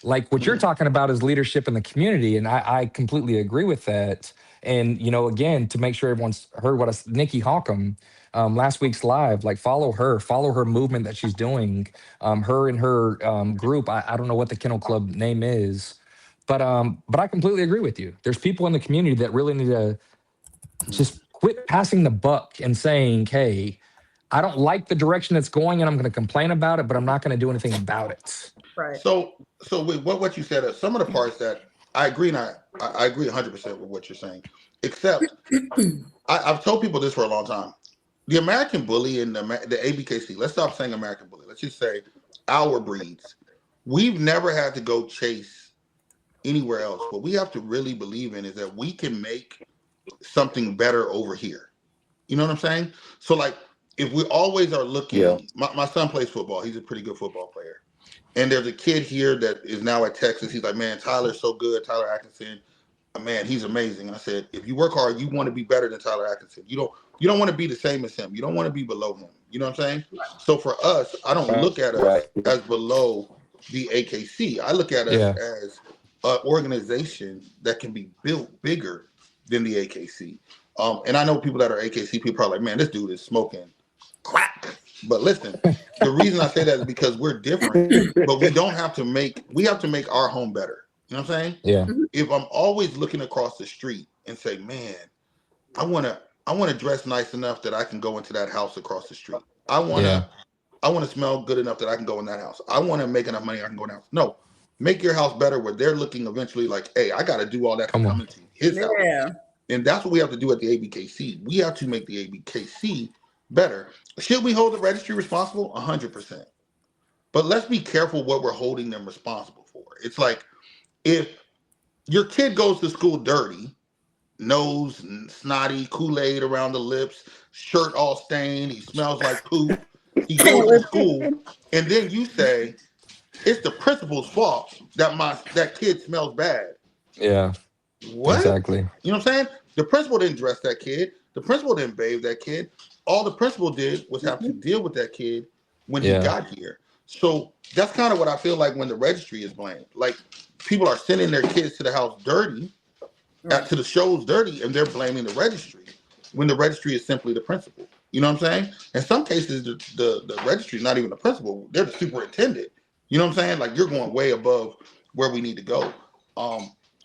Like what you're Mhm. talking about is leadership in the community, and I completely agree with that. And again, to make sure everyone's heard what Nikki Hawkham, last week's live, like follow her movement that she's doing. Her and her group. I don't know what the Kennel Club name is, but I completely agree with you. There's people in the community that really need to just quit passing the buck and saying, "Hey, I don't like the direction it's going, and I'm going to complain about it, but I'm not going to do anything about it." Right. So with what you said, some of the parts that I agree, and I agree 100% with what you're saying. Except I've told people this for a long time. The American Bully and the ABKC. Let's stop saying American Bully. Let's just say our breeds. We've never had to go chase anywhere else. What we have to really believe in is that we can make something better over here. You know what I'm saying? So like, if we always are Yeah. looking, my son plays football. He's a pretty good football player. And there's a kid here that is now at Texas. He's like, man, Tyler's so good. Tyler Atkinson, man, he's amazing. And I said, if you work hard, you want to be better than Tyler Atkinson. You don't want to be the same as him. You don't want to be below him. You know what I'm saying? So for us, I don't look at us Right. as below the AKC. I look at us Yeah. as an organization that can be built bigger than the AKC. And I know people that are AKC people are like, man, this dude is smoking crack. But listen, the reason I say that is because we're different, but we have to make our home better. You know what I'm saying? Yeah. If I'm always looking across the street and say, man, I wanna dress nice enough that I can go into that house across the street. I Yeah. wanna smell good enough that I can go in that house. I wanna make enough money I can go in that house. No, make your house better where they're looking eventually like, hey, I gotta do all that to Come come on. into his house. Yeah. And that's what we have to do at the ABKC. We have to make the ABKC better. Should we hold the registry responsible? 100%. But let's be careful what we're holding them responsible for. It's like if your kid goes to school dirty, nose snotty, Kool-Aid around the lips, shirt all stained, he smells like poop, he goes to school, and then you say it's the principal's fault that kid smells bad. Yeah. What? Exactly. You know what I'm saying? The principal didn't dress that kid. The principal didn't bathe that kid. All the principal did was have to deal with that kid when he Yeah. got here. So that's kind of what I feel like when the registry is blamed. Like people are sending their kids to the house dirty, to the shows dirty, and they're blaming the registry when the registry is simply the principal. You know what I'm saying? In some cases, the registry is not even the principal. They're the superintendent. You know what I'm saying? Like you're going way above where we need to go.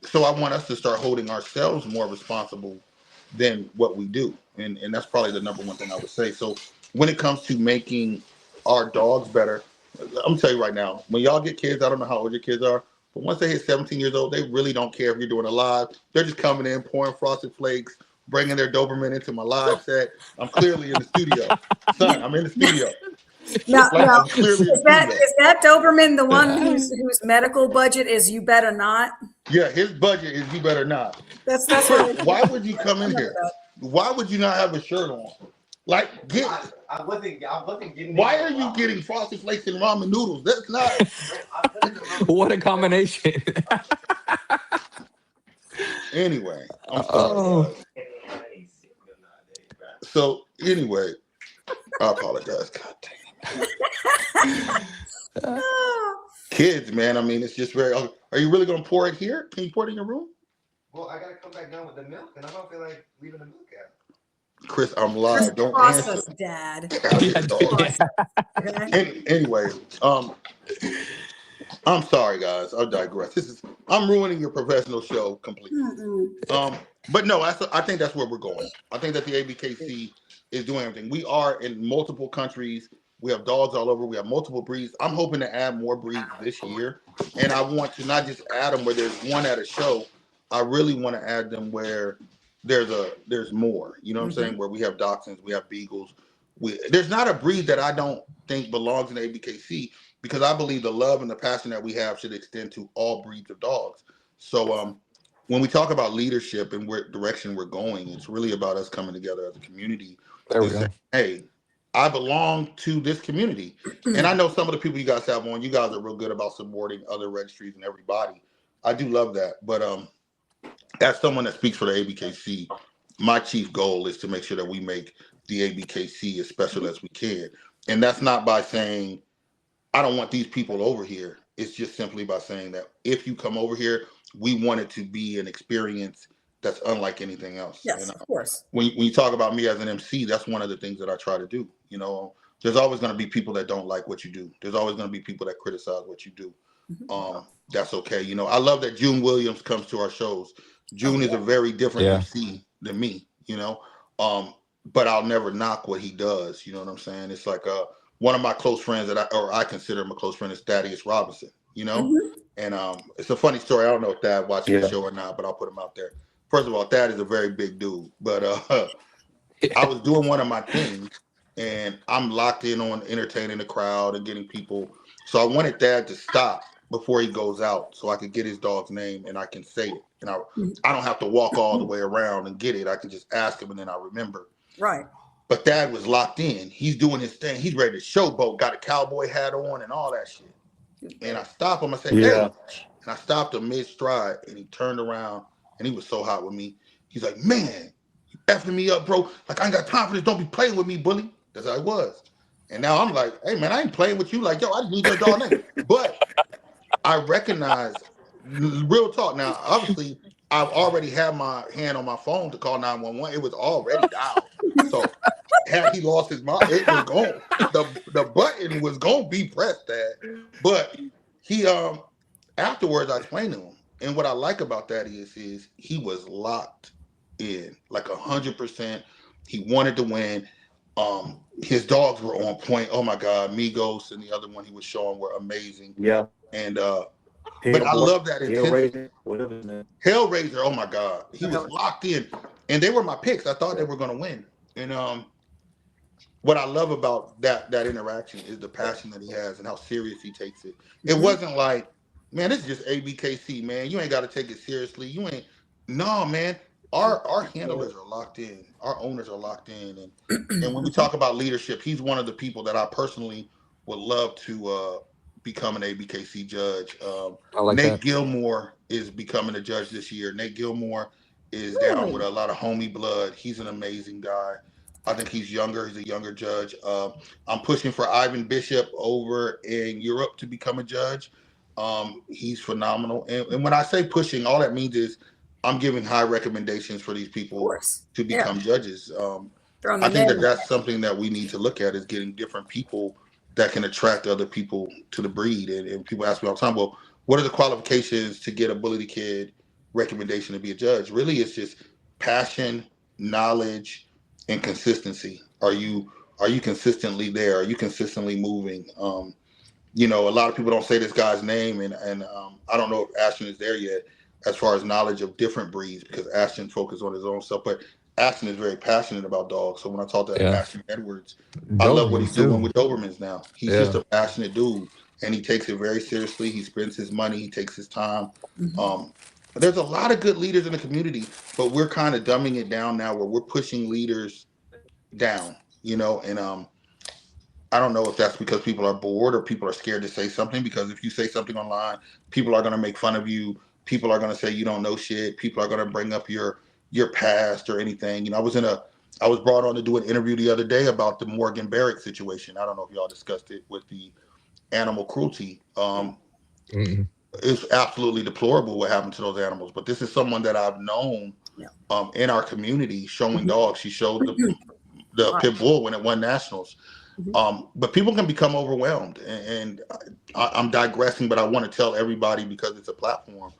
So I want us to start holding ourselves more responsible than what we do. And that's probably the number one thing I would say. So when it comes to making our dogs better, I'm gonna tell you right now, when y'all get kids, I don't know how old your kids are, but once they hit 17 years old, they really don't care if you're doing a live. They're just coming in, pouring Frosted Flakes, bringing their Doberman into my live set. I'm clearly in the studio. Son, I'm in the studio. Now, I'm clearly in the studio. is that Doberman the one whose medical budget is you better not? Yeah, his budget is you better not. That's Chris, why would you come in here? Why would you not have a shirt on? Like, I wasn't getting. why are you getting Frosted Flakes and ramen noodles? That's not. What a combination. Anyway, I'm sorry. Oh. So anyway, I apologize. God damn. Kids, man. I mean, it's just very. Are you really gonna pour it here? Can you pour it in your room? Well, I gotta come back down with the milk, and I don't feel like leaving the milk out. Chris, I'm live. Don't process, answer. Dad. Anyway, I'm sorry, guys. I'll digress. I'm ruining your professional show completely. But no, I think that's where we're going. I think that the ABKC is doing everything. We are in multiple countries. We have dogs all over. We have multiple breeds. I'm hoping to add more breeds this year. And I want to not just add them where there's one at a show. I really want to add them where there's more. You know what I'm saying? Where we have dachshunds, we have beagles. There's not a breed that I don't think belongs in ABKC because I believe the love and the passion that we have should extend to all breeds of dogs. So when we talk about leadership and where direction we're going, it's really about us coming together as a community There we and go. saying, hey, I belong to this community. And I know some of the people you guys have on, you guys are real good about supporting other registries and everybody. I do love that. But as someone that speaks for the ABKC, my chief goal is to make sure that we make the ABKC as special as we can. And that's not by saying, I don't want these people over here. It's just simply by saying that if you come over here, we want it to be an experience that's unlike anything else. Yes, And of course. when you talk about me as an MC, that's one of the things that I try to do. You know, there's always going to be people that don't like what you do. There's always going to be people that criticize what you do. That's okay. You know, I love that June Williams comes to our shows. June is a very different MC than me, you know, but I'll never knock what he does. You know what I'm saying? It's like one of my close friends that I consider him a close friend is Thaddeus Robinson, you know, and it's a funny story. I don't know if Thad watches the show or not, but I'll put him out there. First of all, Thad is a very big dude, but I was doing one of my things and I'm locked in on entertaining the crowd and getting people. So I wanted Thad to stop before he goes out so I could get his dog's name and I can say it. And I don't have to walk all the way around and get it. I can just ask him and then I remember. Right. But Thad was locked in. He's doing his thing. He's ready to showboat, got a cowboy hat on and all that shit. And I stopped him. I said, hey. And I stopped him mid-stride and he turned around and he was so hot with me. He's like, man, you effing me up, bro. Like, I ain't got time for this. Don't be playing with me, bully. That's how it was. And now I'm like, hey, man, I ain't playing with you. Like, yo, I just need your dog name. But I recognize, real talk. Now, obviously, I've already had my hand on my phone to call 911. It was already dialed. So had he lost his mind, it was gone. The button was gonna be pressed at. But he afterwards I explained to him. And what I like about that is he was locked in, like 100%. He wanted to win. His dogs were on point. Oh my God, Migos and the other one he was showing were amazing. Yeah. And but I love that intensity. Hellraiser, oh my God. He was locked in. And they were my picks. I thought they were gonna win. And what I love about that interaction is the passion that he has and how serious he takes it. It wasn't like, man, this is just ABKC, man. You ain't got to take it seriously. You ain't. No, man. Our handlers are locked in. Our owners are locked in. And when we talk about leadership, he's one of the people that I personally would love to become an ABKC judge. like Nate that. Gilmore is becoming a judge this year. Nate Gilmore is down with a lot of homie blood. He's an amazing guy. I think he's younger. He's a younger judge. I'm pushing for Ivan Bishop over in Europe to become a judge. He's phenomenal. And when I say pushing, all that means is I'm giving high recommendations for these people to become judges. I think that's something that we need to look at is getting different people that can attract other people to the breed. And people ask me all the time, well, what are the qualifications to get a Bully the Kid recommendation to be a judge? Really, it's just passion, knowledge, and consistency. Are you consistently there? Are you consistently moving? You know, a lot of people don't say this guy's name, and I don't know if Ashton is there yet as far as knowledge of different breeds because Ashton focuses on his own stuff, but Ashton is very passionate about dogs. So when I talk to Ashton Edwards, I love what he's doing with Dobermans now. He's just a passionate dude, and he takes it very seriously. He spends his money. He takes his time. There's a lot of good leaders in the community, but we're kind of dumbing it down now where we're pushing leaders down, you know, and I don't know if that's because people are bored or people are scared to say something, because if you say something online, people are going to make fun of you. People are going to say you don't know shit. People are going to bring up your past or anything. You know, I was brought on to do an interview the other day about the Morgan Barrett situation. I don't know if y'all discussed it with the animal cruelty. It's absolutely deplorable what happened to those animals. But this is someone that I've known in our community showing dogs. She showed the pit bull when it won nationals. But people can become overwhelmed. And I'm digressing, but I want to tell everybody because it's a platform.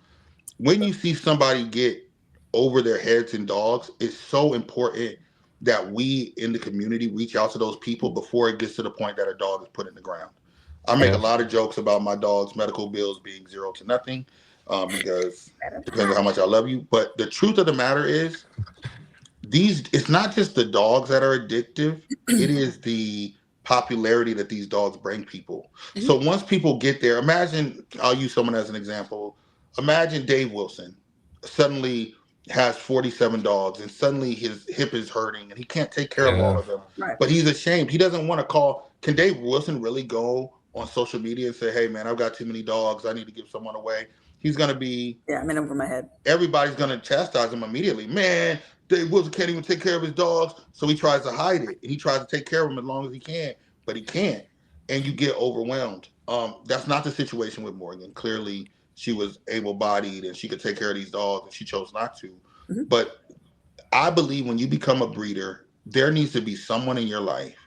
When you see somebody get over their heads in dogs, it's so important that we in the community reach out to those people before it gets to the point that a dog is put in the ground. I make a lot of jokes about my dog's medical bills being 0 to nothing. because it depends on how much I love you. But the truth of the matter is, it's not just the dogs that are addictive, it is the popularity that these dogs bring people. So once people get there, imagine, I'll use someone as an example. Imagine Dave Wilson suddenly has 47 dogs and suddenly his hip is hurting and he can't take care of all Yeah. of them. Right. But he's ashamed. He doesn't want to call. Can Dave Wilson really go on social media and say, hey man, I've got too many dogs, I need to give someone away? He's going to be, Yeah, I'm in over my head. everybody's going to chastise him immediately. Man, Dave Wilson can't even take care of his dogs. So he tries to hide it. And he tries to take care of them as long as he can, but he can't. And you get overwhelmed. That's not the situation with Morgan. Clearly, she was able-bodied and she could take care of these dogs and she chose not to. But I believe when you become a breeder, there needs to be someone in your life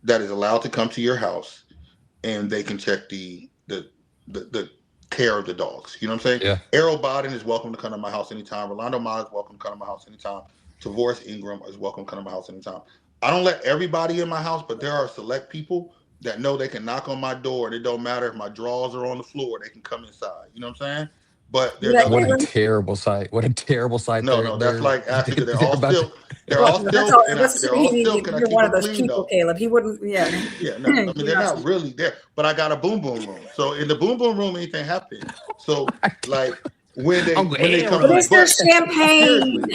that is allowed to come to your house and they can check the care of the dogs. You know what I'm saying? Yeah. Errol Biden is welcome to come to my house anytime. Rolando Ma is welcome to come to my house anytime. Tavoris Ingram is welcome to come to my house anytime. I don't let everybody in my house, but there are select people that know they can knock on my door and it don't matter if my drawers are on the floor, they can come inside. You know what I'm saying? But there's Like, What a other Caitlin, terrible sight. What a terrible sight. no, that's like Africa. They're They're all about still, to, they're well, all that's still, all. and That's they're all still. Can I you're keep one of them those clean people, though? Caleb. He wouldn't. Yeah. Yeah, no. I mean, You're they're not. not really there, but I got a boom boom room. So in the boom boom room, anything happens. So like Uncle when they come, But Aaron. is there but champagne?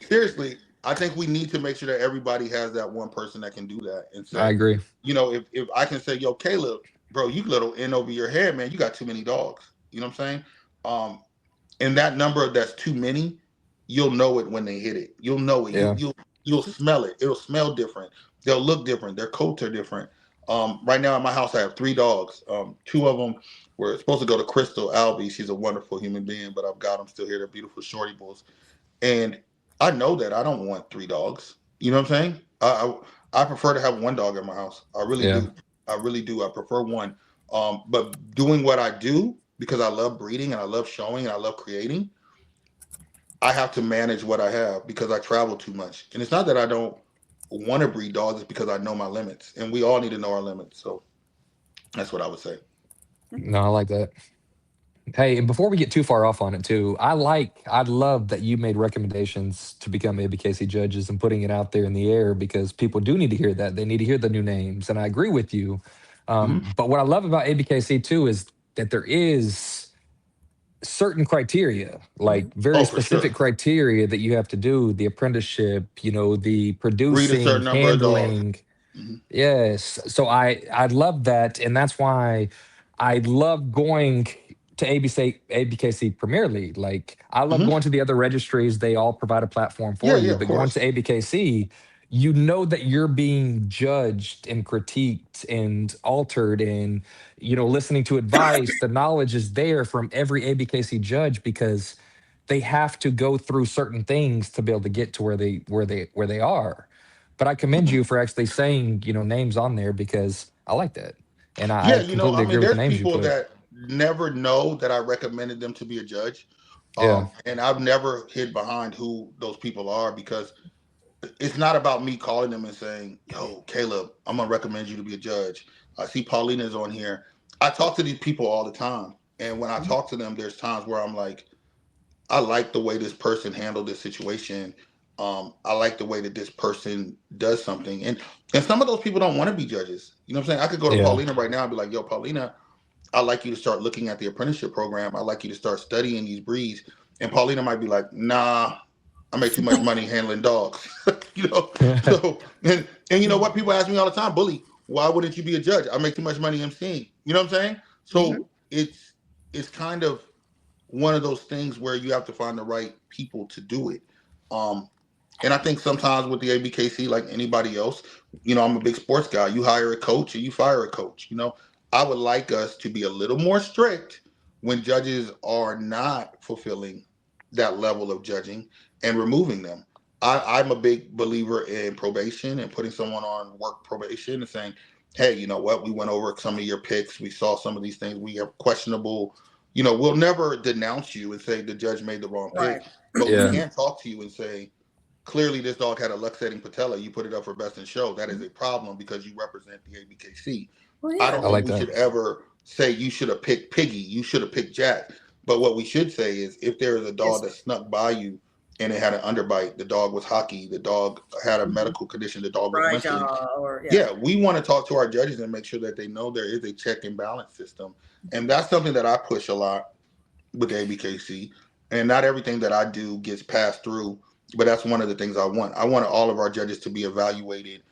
seriously, I think we need to make sure that everybody has that one person that can do that and I say, agree. you know, if I can say, yo, Caleb, bro, you little in over your head, man, you got too many dogs. You know what I'm saying? And that number that's too many, you'll know it when they hit it. You'll know it. Yeah. You'll smell it. It'll smell different. They'll look different. Their coats are different. Right now in my house, I have 3 dogs. Two of them were supposed to go to Crystal Albie. She's a wonderful human being, but I've got them still here. They're beautiful shorty bulls. And I know that I don't want 3 dogs. You know what I'm saying? I prefer to have one dog in my house. I really Yeah. do. I really do. I prefer one. But doing what I do because I love breeding and I love showing and I love creating, I have to manage what I have because I travel too much. And it's not that I don't want to breed dogs, it's because I know my limits. And we all need to know our limits. So that's what I would say. No, I like that. Hey, and before we get too far off on it too, I love that you made recommendations to become ABKC judges and putting it out there in the air because people do need to hear that. They need to hear the new names. And I agree with you. But what I love about ABKC too is that there is certain criteria, like very Oh, for specific sure. criteria that you have to do, the apprenticeship, the Breed a producing, certain number of dogs. handling. Mhm. Yes. So I love that, and that's why I love going to ABKC Premier League. Like I love Mhm. going to the other registries; they all provide a platform Yeah, for yeah, you. of But going course. to ABKC, you know that you're being judged and critiqued and altered, and listening to advice. The knowledge is there from every ABKC judge because they have to go through certain things to be able to get to where they are. But I commend Mhm. you for actually saying, names on there because I like that. And I Yeah, completely I agree mean, with the there's names you people put. that never know that I recommended them to be a judge. Yeah. And I've never hid behind who those people are because it's not about me calling them and saying, yo, Caleb, I'm gonna recommend you to be a judge. I see Paulina's on here. I talk to these people all the time. And when I talk to them, there's times where I'm like, I like the way this person handled this situation. I like the way that this person does something. And some of those people don't want to be judges. You know what I'm saying? I could go to Yeah. Paulina right now and be like, yo, Paulina, I like you to start looking at the apprenticeship program. I like you to start studying these breeds. And Paulina might be like, nah, I make too much money handling dogs. you know? So and you know what? People ask me all the time, Bully, why wouldn't you be a judge? I make too much money emceeing. You know what I'm saying? So it's kind of one of those things where you have to find the right people to do it. Um, and I think sometimes with the ABKC, like anybody else, I'm a big sports guy. You hire a coach or you fire a coach. I would like us to be a little more strict when judges are not fulfilling that level of judging and removing them. I'm a big believer in probation and putting someone on work probation and saying, hey, you know what? We went over some of your picks. We saw some of these things. We have questionable. We'll never denounce you and say the judge made the wrong Right. pick, but we Yeah. can't talk to you and say, clearly this dog had a luxating patella. You put it up for best in show. That is a problem because you represent the ABKC. Well, I yeah. don't I think like we that. should ever say you should have picked Piggy, you should have picked Jack. But what we should say is if there is a dog that snuck by you and it had an underbite, the dog was hockey, the dog had a medical condition, the dog was limping. Yeah, we want to talk to our judges and make sure that they know there is a check and balance system. And that's something that I push a lot with the ABKC. And not everything that I do gets passed through, but that's one of the things I want. I want all of our judges to be evaluated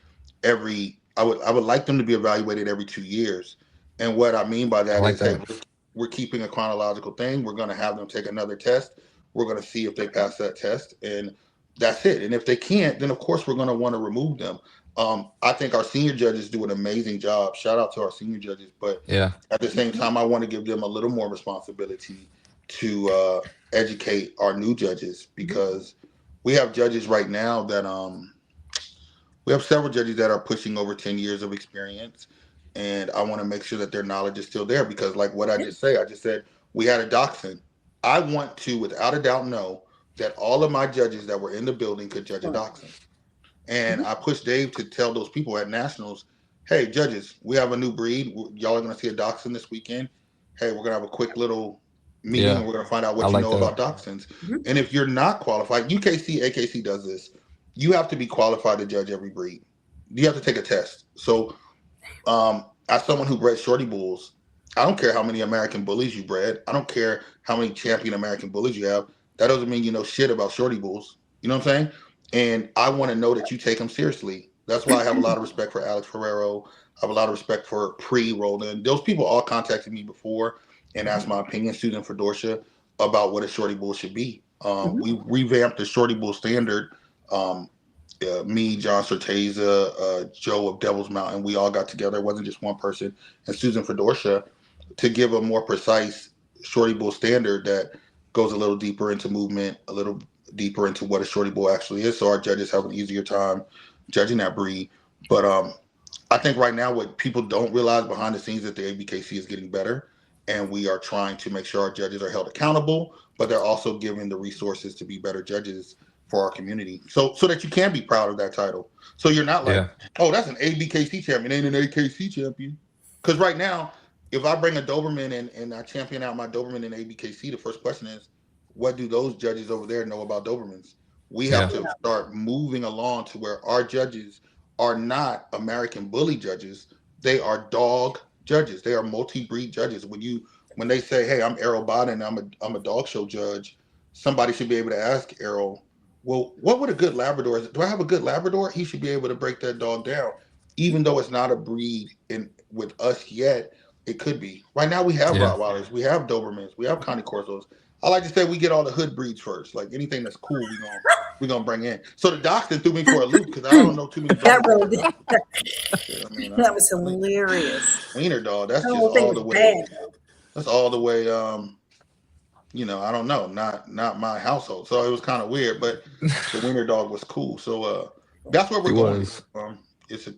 I would like them to be evaluated every 2 years. And what I mean by that is, hey, we're keeping a chronological thing. We're going to have them take another test. We're going to see if they pass that test, and that's it. And if they can't, then of course we're going to want to remove them. I think our senior judges do an amazing job. Shout out to our senior judges, but at the same time, I want to give them a little more responsibility to educate our new judges, because we have judges right now that we have several judges that are pushing over 10 years of experience. And I want to make sure that their knowledge is still there, because like what I just said, we had a dachshund. I want to, without a doubt, know that all of my judges that were in the building could judge a dachshund. And I pushed Dave to tell those people at Nationals, hey, judges, we have a new breed. Y'all are going to see a dachshund this weekend. Hey, we're going to have a quick little meeting and we're going to find out what you know about dachshunds. And if you're not qualified, UKC, AKC does this. You have to be qualified to judge every breed. You have to take a test. So as someone who bred Shorty Bulls, I don't care how many American Bullies you bred. I don't care how many champion American Bullies you have. That doesn't mean you know shit about Shorty Bulls. You know what I'm saying? And I want to know that you take them seriously. That's why I have a lot of respect for Alex Ferrero. I have a lot of respect for Roland. Those people all contacted me before and asked my opinion, Susan Fedorsha, about what a Shorty Bull should be. We revamped the Shorty Bull standard. Me, John Sorteza, Joe of Devil's Mountain, we all got together. It wasn't just one person. And Susan Fedorsha, to give a more precise Shorty Bull standard that goes a little deeper into movement, a little deeper into what a Shorty Bull actually is, so our judges have an easier time judging that breed. But I think right now what people don't realize behind the scenes that the ABKC is getting better, and we are trying to make sure our judges are held accountable, but they're also given the resources to be better judges for our community, so that you can be proud of that title. So you're not like, oh, that's an ABKC champion, ain't an AKC champion. Because right now, if I bring a Doberman and I champion out my Doberman in ABKC, the first question is, what do those judges over there know about Dobermans? We have to start moving along to where our judges are not American Bully judges. They are dog judges. They are multi-breed judges. When they say, hey, I'm Errol Bodden, I'm a dog show judge, somebody should be able to ask Errol, well, what would a good Labrador? Do I have a good Labrador? He should be able to break that dog down, even though it's not a breed with us yet. It could be. Right now, we have Rottweilers, we have Dobermans, we have Connie Corsos. I like to say we get all the hood breeds first. Like anything that's cool, we're gonna bring in. So the dachshund threw me for a loop because I don't know too many. That was hilarious. Wiener dog. That's just all the way. That's all the way. I don't know, not my household. So it was kind of weird, but the wiener dog was cool. So that's where we're going. It's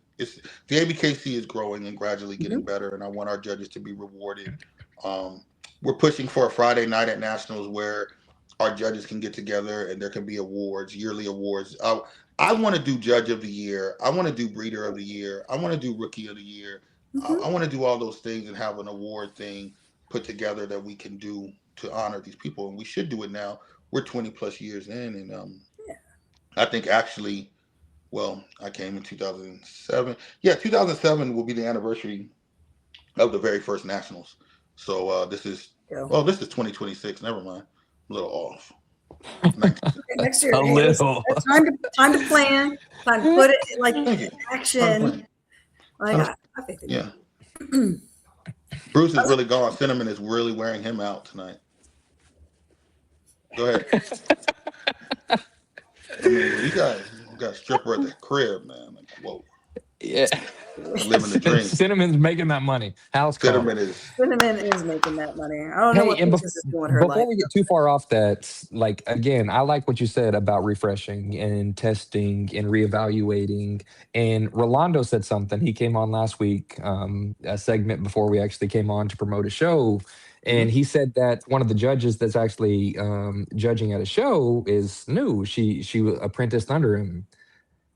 the ABKC is growing and gradually getting better, and I want our judges to be rewarded. We're pushing for a Friday night at Nationals where our judges can get together and there can be awards, yearly awards. I want to do Judge of the Year. I want to do Breeder of the Year. I want to do Rookie of the Year. I want to do all those things and have an award thing put together that we can do to honor these people, and we should do it now. We're 20 plus years in, and I think actually, well, I came in 2007. Yeah, 2007 will be the anniversary of the very first Nationals. So this is 2026. Never mind, I'm a little off. Next year, a little. Time to plan. Time to put it in action. I think. Yeah. Bruce is really gone. Cinnamon is really wearing him out tonight. Go ahead. I mean, you got a stripper at the crib, man. Like, whoa. Yeah. Living the dream. Cinnamon's making that money. Cinnamon is making that money. I don't know what Peaches is doing her life. Before we get too far off that, like, again, I like what you said about refreshing and testing and reevaluating. And Rolando said something. He came on last week, a segment before we actually came on to promote a show. And he said that one of the judges that's actually judging at a show is new. She apprenticed under him.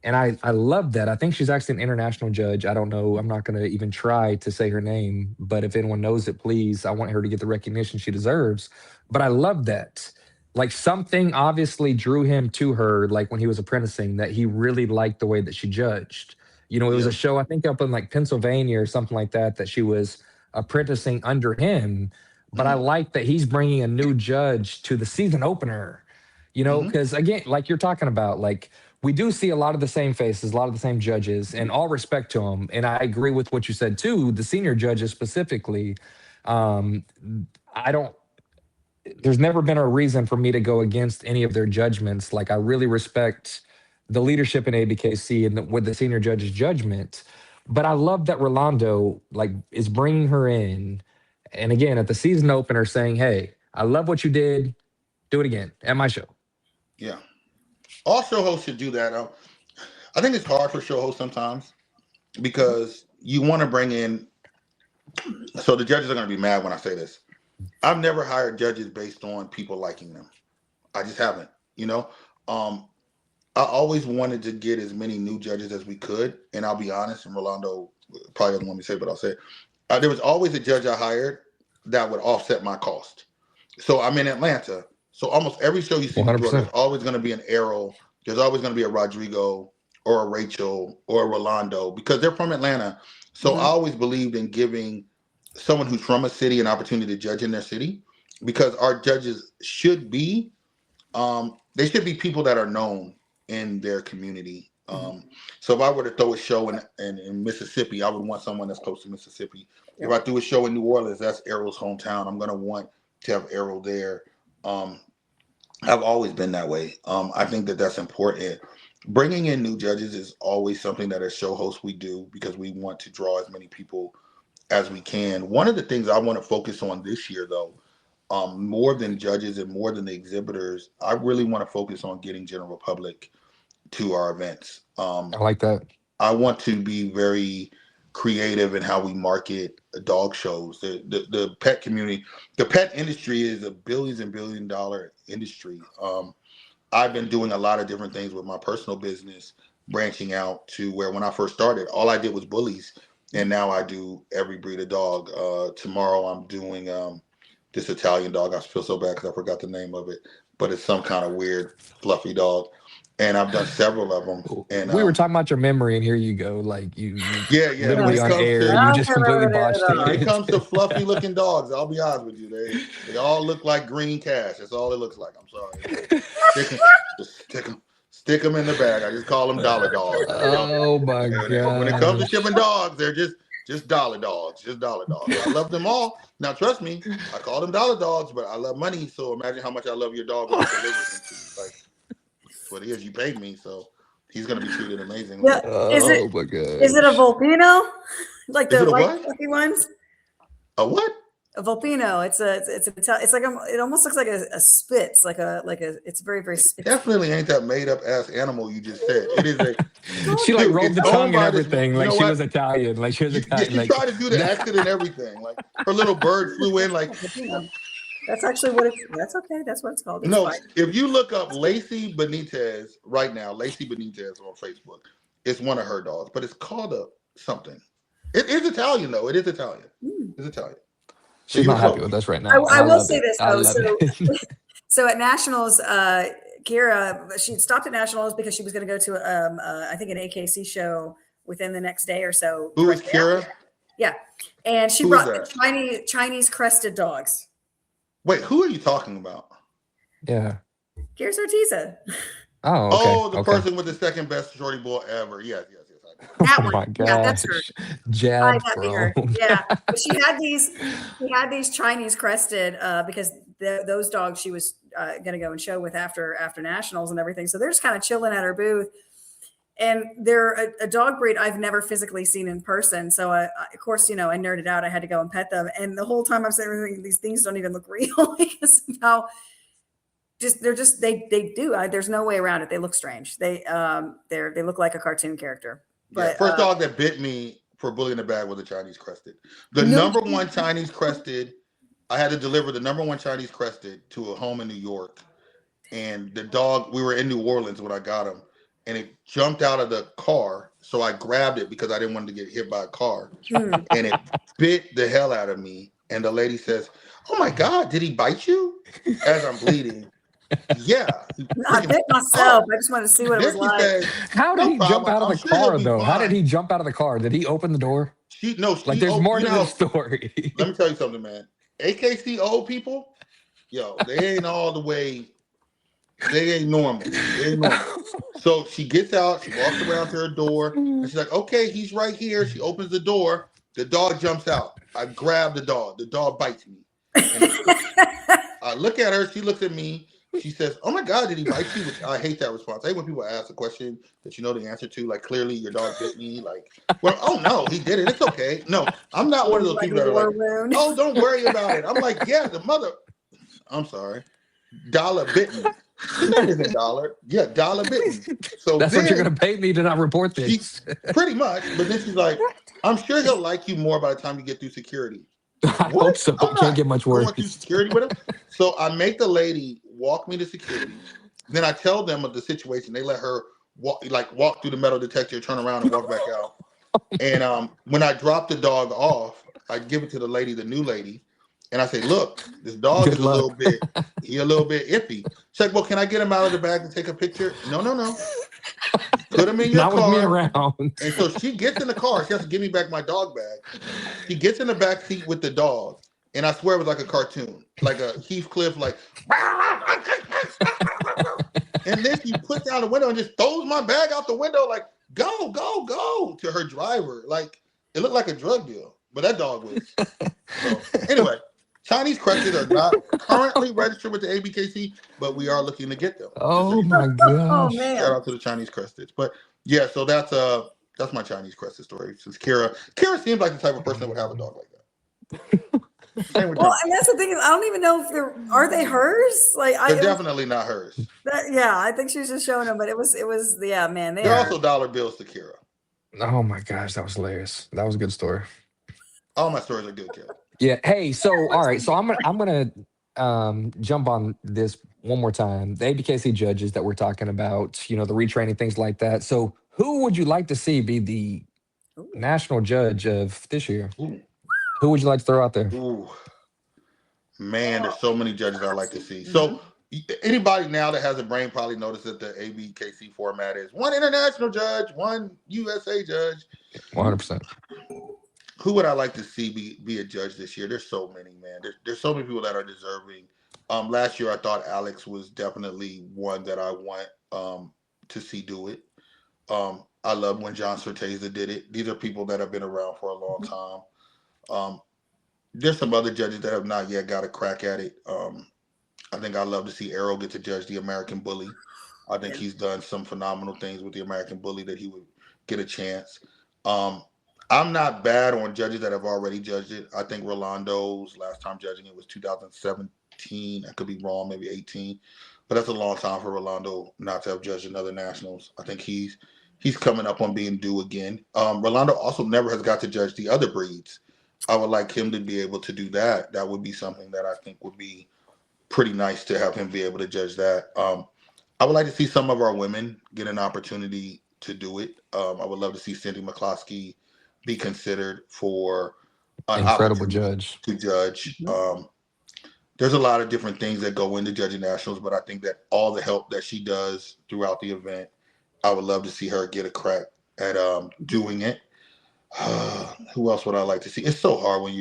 And I love that. I think she's actually an international judge. I don't know. I'm not going to even try to say her name, but if anyone knows it, please, I want her to get the recognition she deserves. But I love that. Like something obviously drew him to her, like when he was apprenticing, that he really liked the way that she judged. You know, it was a Yep. show, I think up in like Pennsylvania or something like that, that she was apprenticing under him. But I Mm-hmm. like that he's bringing a new judge to the season opener, you know, Mm-hmm. because again, like you're talking about, like we do see a lot of the same faces, a lot of the same judges, and all respect to them. And I agree with what you said too. The senior judges specifically, um, I don't. There's never been a reason for me to go against any of their judgments. Like I really respect the leadership in ABKC and with the senior judge's judgment. But I love that Rolando like is bringing her in, and again at the season opener saying, "Hey, I love what you did. Do it again at my show." Yeah. All show hosts should do that. I think it's hard for show hosts sometimes because you want to bring in. So the judges are going to be mad when I say this. I've never hired judges based on people liking them. I just haven't. You know, I always wanted to get as many new judges as we could, and I'll be honest. And Rolando probably doesn't want me to say it, but I'll say it. There was always a judge I hired that would offset my cost. So I'm in Atlanta. So almost every show you see me do, there's always going to be an Errol. There's always going to be a Rodrigo or a Rachel or a Rolando because they're from Atlanta. So I always believed in giving someone who's from a city an opportunity to judge in their city because our judges should be, they should be people that are known in their community. So if I were to throw a show in Mississippi, I would want someone that's close to Mississippi. If I do a show in New Orleans, that's Errol's hometown. I'm going to want to have Errol there. I've always been that way. I think that that's important. Bringing in new judges is always something that as show hosts we do because we want to draw as many people as we can. One of the things I want to focus on this year, though, more than judges and more than the exhibitors, I really want to focus on getting general public to our events. I like that. I want to be very creative in how we market dog shows. The pet community, the pet industry is a billions and $billion industry. I've been doing a lot of different things with my personal business, branching out to where when I first started, all I did was bullies. And now I do every breed of dog. Tomorrow I'm doing this Italian dog. I feel so bad because I forgot the name of it, but it's some kind of weird fluffy dog. And I've done several of them. And we were talking about your memory, and here you go. Like you yeah. literally on air, you just completely botched it. When it comes to fluffy looking dogs, I'll be honest with you, they all look like green cash. That's all it looks like. I'm sorry. Stick them in the bag. I just call them dollar dogs. Oh my god! When it comes to shipping dogs, they're just dollar dogs. Just dollar dogs. I love them all. Now trust me, I call them dollar dogs, but I love money. So imagine how much I love your dog. Like that's what it is. You paid me, so he's gonna be treated amazingly. Yeah. Oh my god! Is it a Volpino? Like the white fluffy ones? A what? A Volpino. It's like it almost looks like a Spitz, like a it's very very Spitz. Definitely ain't that made up ass animal you just said. It is a. She like rolled the tongue and everything, this, like she was Italian, like she was Italian. She like, tried to do the accent and everything. Like her little bird flew in. Like that's actually what it's. That's okay. That's what it's called. It's no, fine. if you look up Lacey Benitez right now, Lacey Benitez on Facebook, it's one of her dogs, but it's called a something. It is Italian though. It is Italian. It's Italian. She's not happy with us right now. I will say this though. So at Nationals, Kira, she stopped at Nationals because she was going to go to I think an AKC show within the next day or so. Who is Kira? Yeah, and she brought the Chinese crested dogs. Wait, who are you talking about? Yeah, Kira Sortiza. Oh, okay. Oh, the person with the second best shorty ball ever. Yes. That oh one. my gosh. Yeah, that's her. Jab, bro. Yeah, but she had these Chinese crested because those dogs she was going to go and show with after Nationals and everything. So they're just kind of chilling at her booth, and they're a dog breed I've never physically seen in person. So of course, I nerded out. I had to go and pet them, and the whole time I'm saying these things don't even look real because of how they do. There's no way around it. They look strange. They look like a cartoon character. But, yeah, first dog that bit me for bullying the bag was a Chinese crested. The number one Chinese crested, I had to deliver the number one Chinese crested to a home in New York. And the dog, we were in New Orleans when I got him. and it jumped out of the car. So I grabbed it because I didn't want it to get hit by a car, and it bit the hell out of me. And the lady says, "Oh my God, did he bite you?" As I'm bleeding. Yeah. I bit myself. I just wanted to see what it was Then she like. says, How did "No he jump problem. out of I'm the sure he'll car, be though? How did fine." he jump out of the car? Did he open the door? Like, there's more to this story. Let me tell you something, man. AKC old people, yo, they ain't all the way. They ain't normal. They ain't normal. So she gets out, she walks around to her door, and she's like, "Okay, he's right here." She opens the door. The dog jumps out. I grab the dog. The dog bites me. And I look at her. She looks at me. She says, "Oh my God, did he bite you?" Which I hate that response. I hate when people ask a question that you know the answer to. Like, clearly your dog bit me. Like, well, oh no, he didn't. It's okay. No, I'm not one of those Like people a that are war like, wound. "Oh, don't worry about it." I'm like, yeah, the mother. I'm sorry. Dollar bit me. His name isn't Dollar. Yeah, Dollar bit me. So That's what you're then going to pay me to not report she this. pretty much, but then she's like, "I'm sure he'll like you more by the time you get through security." I What? hope so. I'm Can't not get much going through worse. security with him. So I make the lady walk me to security. Then I tell them of the situation. They let her walk through the metal detector, turn around, and walk back out. And when I drop the dog off, I give it to the lady, the new lady, and I say, "Look, this dog Good is a luck. little bit iffy." She's like, "Well, can I get him out of the bag and take a picture?" No. Put him in your Not with me car. around. And so she gets in the car. She has to give me back my dog bag. She gets in the back seat with the dog. And I swear it was like a cartoon, like a Heathcliff, like, and then she puts down the window and just throws my bag out the window, like, "Go, go, go," to her driver. Like, it looked like a drug deal, but that dog was. So, anyway, Chinese crested are not currently registered with the ABKC, but we are looking to get them. Oh my Oh gosh. man. Shout out to the Chinese crested. But yeah, so that's my Chinese crested story. Since Kira seems like the type of person that would have a dog like that. Same with Well, John. and that's the thing is, I don't even know if are they hers. Like They're definitely not hers. yeah, I think she was just showing them, but it was yeah, man. They're also dollar bills to Kira. Oh my gosh, that was hilarious. That was a good story. All my stories are good, Kira. Yeah. Hey, so all right. So I'm gonna jump on this one more time. The ABKC judges that we're talking about, the retraining, things like that. So who would you like to see be the national judge of this year? Ooh. Who would you like to throw out there? Ooh. Man, there's so many judges I like to see. So anybody now that has a brain probably noticed that the ABKC format is one international judge, one USA judge. 100%. Who would I like to see be a judge this year? There's so many, man. There's so many people that are deserving. Last year I thought Alex was definitely one that I want to see do it. I love when John Sorteza did it. These are people that have been around for a long time. There's some other judges that have not yet got a crack at it. I think I'd love to see Errol get to judge the American Bully. I think he's done some phenomenal things with the American Bully that he would get a chance. I'm not bad on judges that have already judged it. I think Rolando's last time judging it was 2017. I could be wrong, maybe 18. But that's a long time for Rolando not to have judged another nationals. I think he's coming up on being due again. Rolando also never has got to judge the other breeds. I would like him to be able to do that. That would be something that I think would be pretty nice to have him be able to judge that. I would like to see some of our women get an opportunity to do it. I would love to see Cindy McCloskey be considered for an incredible opportunity judge to judge. There's a lot of different things that go into judging nationals, but I think that all the help that she does throughout the event, I would love to see her get a crack at doing it. Who else would I like to see? It's so hard when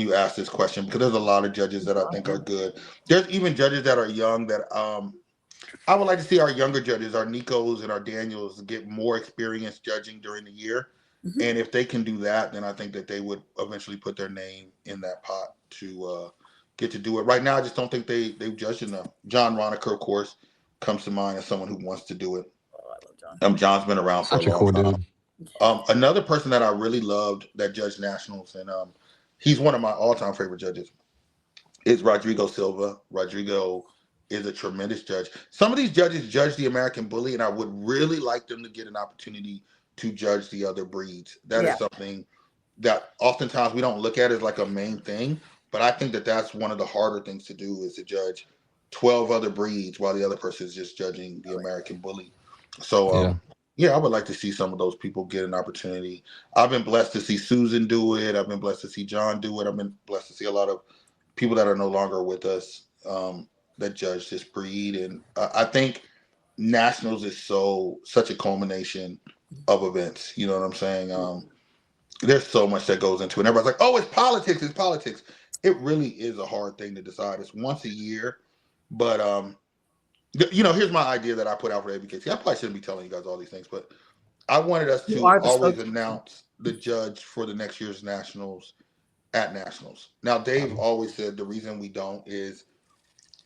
you ask this question because there's a lot of judges that I think are good. There's even judges that are young that I would like to see our younger judges, our Nikos and our Daniels, get more experience judging during the year. And if they can do that, then I think that they would eventually put their name in that pot to get to do it. Right now, I just don't think they've judged enough. John Ronaker, of course, comes to mind as someone who wants to do it. Oh, I love John. John's been around for such a a cool long time. dude. Another person that I really loved that judged nationals, and he's one of my all-time favorite judges, is Rodrigo Silva. Rodrigo is a tremendous judge. Some of these judges judge the American Bully, and I would really like them to get an opportunity to judge the other breeds. That is something that oftentimes we don't look at as like a main thing, but I think that that's one of the harder things to do is to judge 12 other breeds while the other person is just judging the American Bully. So Yeah. yeah, I would like to see some of those people get an opportunity. I've been blessed to see Susan do it. I've been blessed to see John do it. I've been blessed to see a lot of people that are no longer with us that judge this breed. And I think nationals is such a culmination of events. You know what I'm saying? There's so much that goes into it. And everybody's like, oh, it's politics. It's politics. It really is a hard thing to decide. It's once a year, but here's my idea that I put out for ABKC. I probably shouldn't be telling you guys all these things, but I wanted us You to are the always spokesperson. announce the judge for the next year's nationals at nationals. Now, Dave always said the reason we don't is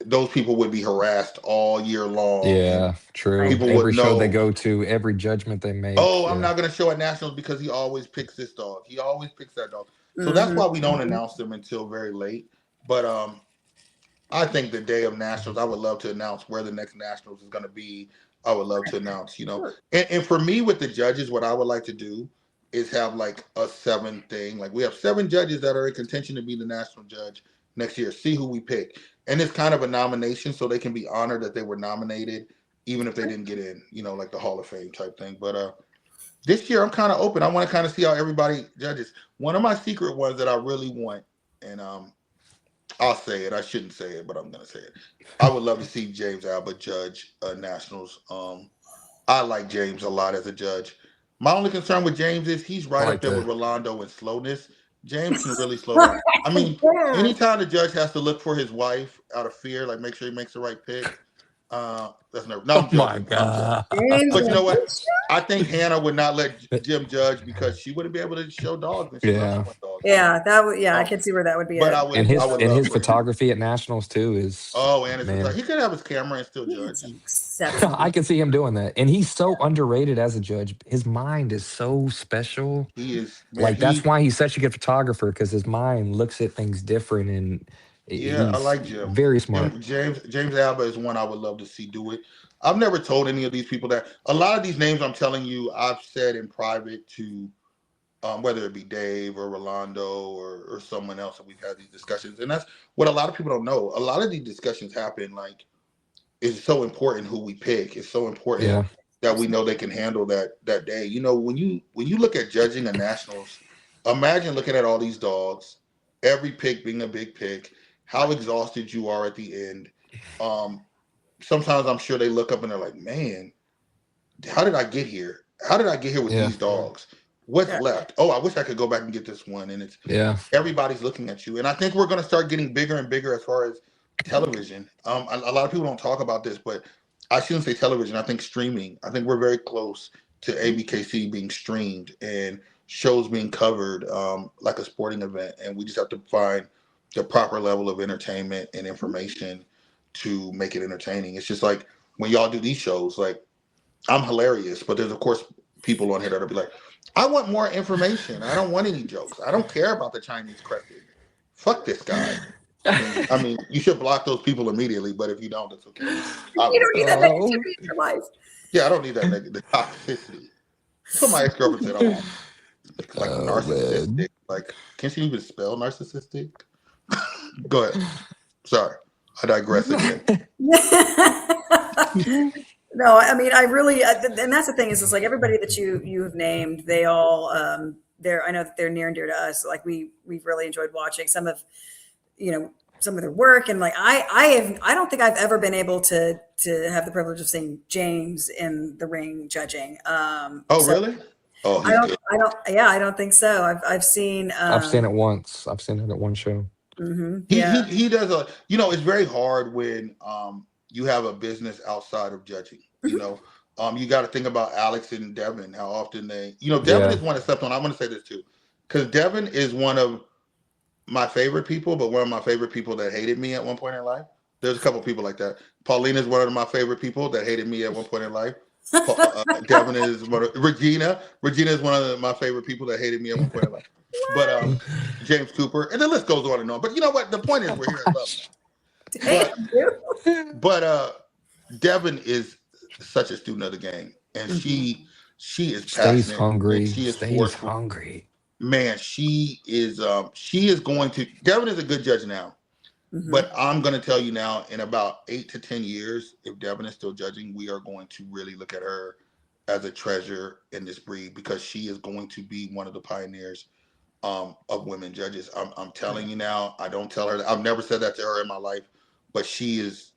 those people would be harassed all year long, and Yeah, true. Right. people would Every show they know, go to, every judgment they make. oh, I'm Yeah. not going to show at nationals because he always picks this dog. He always picks that dog. So that's Mm-hmm. why we don't announce them until very late. But I think the day of nationals, I would love to announce where the next nationals is going to be. I would love to announce, Sure. and for me with the judges, what I would like to do is have like a 7 thing. Like we have 7 judges that are in contention to be the national judge next year. See who we pick. And it's kind of a nomination so they can be honored that they were nominated, even if they didn't get in, like the Hall of Fame type thing. But this year I'm kind of open. I want to kind of see how everybody judges. One of my secret ones that I really want, and I'll say it. I shouldn't say it, but I'm gonna say it. I would love to see James Alba judge nationals. I like James a lot as a judge. My only concern with James is he's right I up like there with that. Rolando in slowness. James can really slow down. I mean, Yeah. anytime the judge has to look for his wife out of fear, like make sure he makes the right pick. That's never. No, I'm Oh my joking. I'm joking. God. James, But you know what? like, I think Hannah would not let Jim judge because she wouldn't be able to show dogs and she loves Yeah. showing dogs. yeah, that would. Yeah, I Um, could see where that would be but a. And I would his love for him. photography at nationals too is, Oh, and man. he could have his camera and still He had judge. some exceptional. I can see him doing that. And he's so underrated as a judge. His mind is so special. He is, man. Like that's why he's such a good photographer, because his mind looks at things different, and Yeah, I he's like Jim. very smart. James Alba is one I would love to see do it. I've never told any of these people that. A lot of these names I'm telling you, I've said in private to whether it be Dave or Rolando or someone else, and we've had these discussions. And that's what a lot of people don't know. A lot of these discussions happen like it's so important who we pick. It's so important Yeah. that we know they can handle that day. When you look at judging a nationals, imagine looking at all these dogs, every pick being a big pick, how exhausted you are at the end. Sometimes I'm sure they look up and they're like, man, how did I get here? How did I get here with Yeah. these dogs? What's Yeah. left? Oh, I wish I could go back and get this one. And it's everybody's looking at you. And I think we're going to start getting bigger and bigger as far as television. A lot of people don't talk about this, but I shouldn't say television. I think streaming. I think we're very close to ABKC being streamed and shows being covered like a sporting event. And we just have to find the proper level of entertainment and information to make it entertaining. It's just like when y'all do these shows, like I'm hilarious, but there's of course people on here that'll be like, I want more information. I don't want any jokes. I don't care about the Chinese crested. Fuck this guy. I mean, you should block those people immediately, but if you don't, it's okay. You don't need that negativity in your life. Yeah, I don't need that the toxicity. That's what my ex-girlfriend said. I want like narcissistic. Man. Like, can she even spell narcissistic? Go ahead. Sorry, I digress again. No, I mean, I really, and that's the thing is, it's like everybody that you have named, they all, I know that they're near and dear to us. Like we've really enjoyed watching some of their work, and like I don't think I've ever been able to have the privilege of seeing James in the ring judging. Really? Oh, I don't think so. I've seen. I've seen it once. I've seen it at one show. Mm-hmm. He does it's very hard when you have a business outside of judging. You got to think about Alex and Devin, how often they, Devin is one that stepped on. I want to say this too, because Devin is one of my favorite people, but one of my favorite people that hated me at one point in life. There's a couple of people like that. Paulina is one of my favorite people that hated me at one point in life. Devin is one of Regina. Regina is one of my favorite people that hated me at one point in life. But James Cooper, and the list goes on and on. But you know what? The point is, we're here at love. But Devin is such a student of the game, and she is passionate. Stays hungry. She is stays hungry. Man, she is going to. Devin is a good judge now. But I'm going to tell you now, in about 8 to 10 years, if Devin is still judging, we are going to really look at her as a treasure in this breed because she is going to be one of the pioneers of women judges. I'm telling you now. I don't tell her that. I've never said that to her in my life, but she's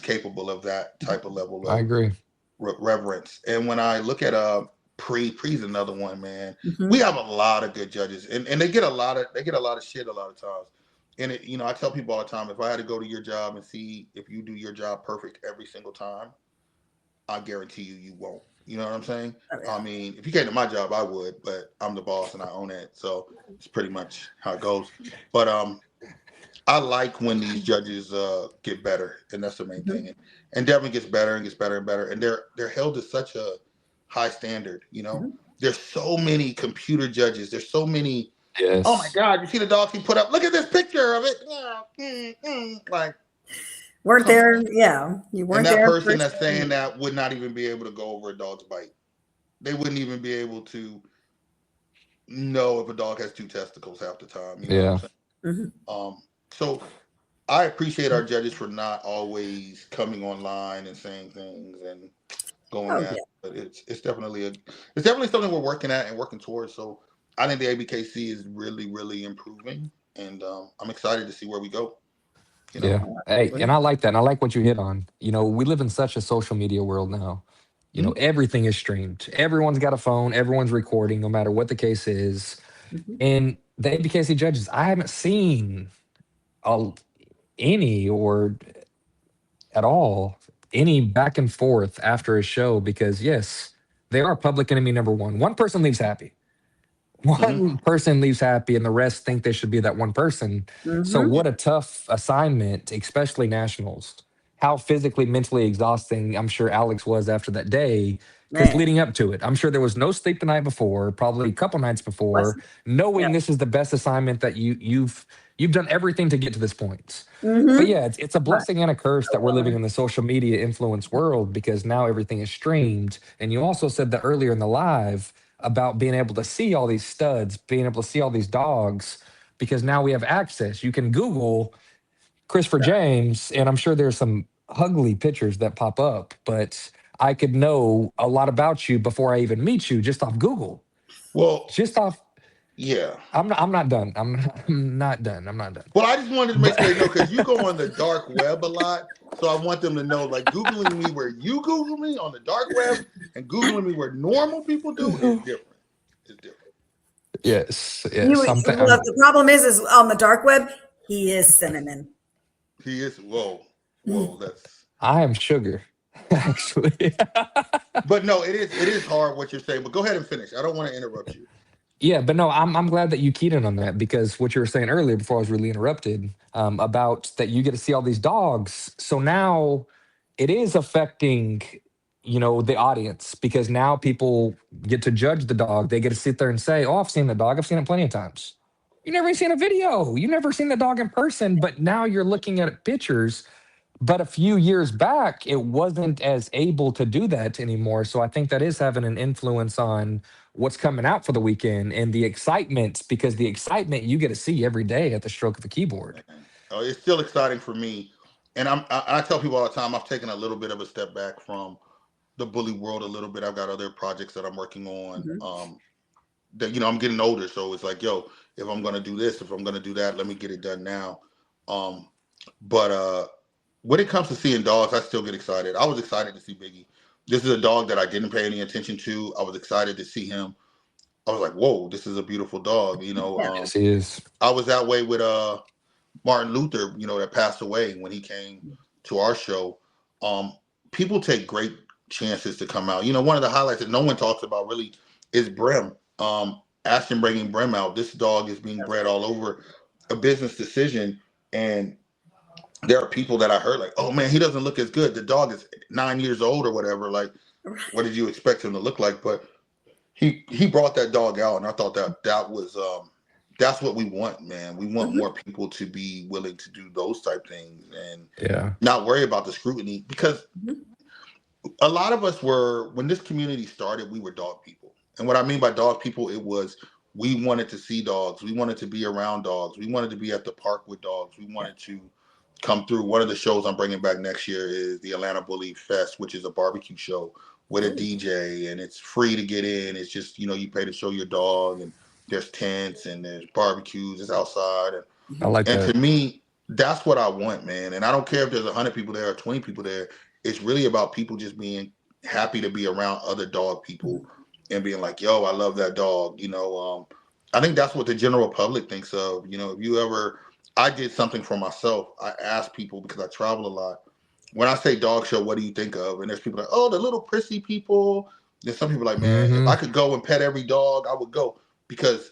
capable of that type of level I of agree. reverence. And when I look at Pre's another one, man. Mm-hmm. We have a lot of good judges, and they get a lot of shit a lot of times. And I tell people all the time, if I had to go to your job and see if you do your job perfect every single time, I guarantee you won't. You know what I'm saying? Oh, yeah. I mean, if you came to my job, I would, but I'm the boss and I own it, so it's pretty much how it goes. But I like when these judges get better, and that's the main thing. And Devin gets better and gets better and better, and they're held to such a high standard. There's so many computer judges. There's so many. Yes. Oh my God! You see the dogs he put up? Look at this picture of it. Like weren't there? Yeah, you weren't and that there. person that's saying that would not even be able to go over a dog's bite. They wouldn't even be able to know if a dog has 2 testicles half the time. You know what I'm saying? So I appreciate our judges for not always coming online and saying things and going at it. But it's definitely something we're working at and working towards. So I think the ABKC is really, really improving, and I'm excited to see where we go. Yeah. Hey, and I like that. And I like what you hit on. We live in such a social media world now. Everything is streamed. Everyone's got a phone. Everyone's recording, no matter what the case is. And the ABKC judges, I haven't seen any or at all any back and forth after a show because yes, they are public enemy number one. One person leaves happy. One person leaves happy and the rest think they should be that one person. So what a tough assignment, especially nationals. How physically, mentally exhausting I'm sure Alex was after that day. Because leading up to it, I'm sure there was no sleep the night before, probably a couple nights before, knowing this is the best assignment that you've done everything to get to this point. But yeah, it's a blessing and a curse that we're living in the social media influence world because now everything is streamed. And you also said that earlier in the live about being able to see all these studs, being able to see all these dogs, because now we have access. You can Google Christopher James, and I'm sure there's some ugly pictures that pop up, but I could know a lot about you before I even meet you just off Google. Well, just off. Yeah. I'm not done. I'm not done. Well, I just wanted to make sure you know, because you go on the dark web a lot. So I want them to know, like, Googling me where you Google me on the dark web and Googling me where normal people do is different. It's different. Yes. The problem is on the dark web, he is cinnamon. He is. Whoa, that's. I am sugar, actually. But no, it is hard what you're saying. But go ahead and finish. I don't want to interrupt you. Yeah, but no, I'm glad that you keyed in on that because what you were saying earlier before I was really interrupted about that you get to see all these dogs. So now it is affecting, the audience because now people get to judge the dog. They get to sit there and say, "Oh, I've seen the dog. I've seen it plenty of times." You never seen a video. You never seen the dog in person, but now you're looking at pictures. But a few years back, it wasn't as able to do that anymore. So I think that is having an influence on what's coming out for the weekend and the excitement, because the excitement you get to see every day at the stroke of a keyboard. Oh, it's still exciting for me. And I tell people all the time, I've taken a little bit of a step back from the bully world a little bit. I've got other projects that I'm working on. That I'm getting older. So it's like, yo, if I'm going to do this, if I'm going to do that, let me get it done now. But when it comes to seeing dogs, I still get excited. I was excited to see Biggie. This is a dog that I didn't pay any attention to. I was excited to see him. I was like, whoa, this is a beautiful dog. Yes, he is. I was that way with Martin Luther, that passed away when he came to our show. People take great chances to come out. One of the highlights that no one talks about really is Brim. Ashton bringing Brim out. This dog is being bred all over. A business decision. And there are people that I heard like, oh man, he doesn't look as good. The dog is 9 years old or whatever. Like, what did you expect him to look like? But he brought that dog out, and I thought that was that's what we want, man. We want more people to be willing to do those type things and not worry about the scrutiny, because a lot of us when this community started, we were dog people. And what I mean by dog people, it was we wanted to see dogs. We wanted to be around dogs. We wanted to be at the park with dogs. We wanted to come through. One of the shows I'm bringing back next year is the Atlanta Bully Fest, which is a barbecue show with a DJ, and it's free to get in. It's just, you pay to show your dog, and there's tents and there's barbecues. It's outside. I like And that. to me, that's what I want, man. And I don't care if there's 100 people there or 20 people there. It's really about people just being happy to be around other dog people and being like, yo, I love that dog. I think that's what the general public thinks of. I did something for myself. I asked people, because I travel a lot. When I say dog show, what do you think of? And there's people like, oh, the little prissy people. There's some people like, man, if I could go and pet every dog, I would go, because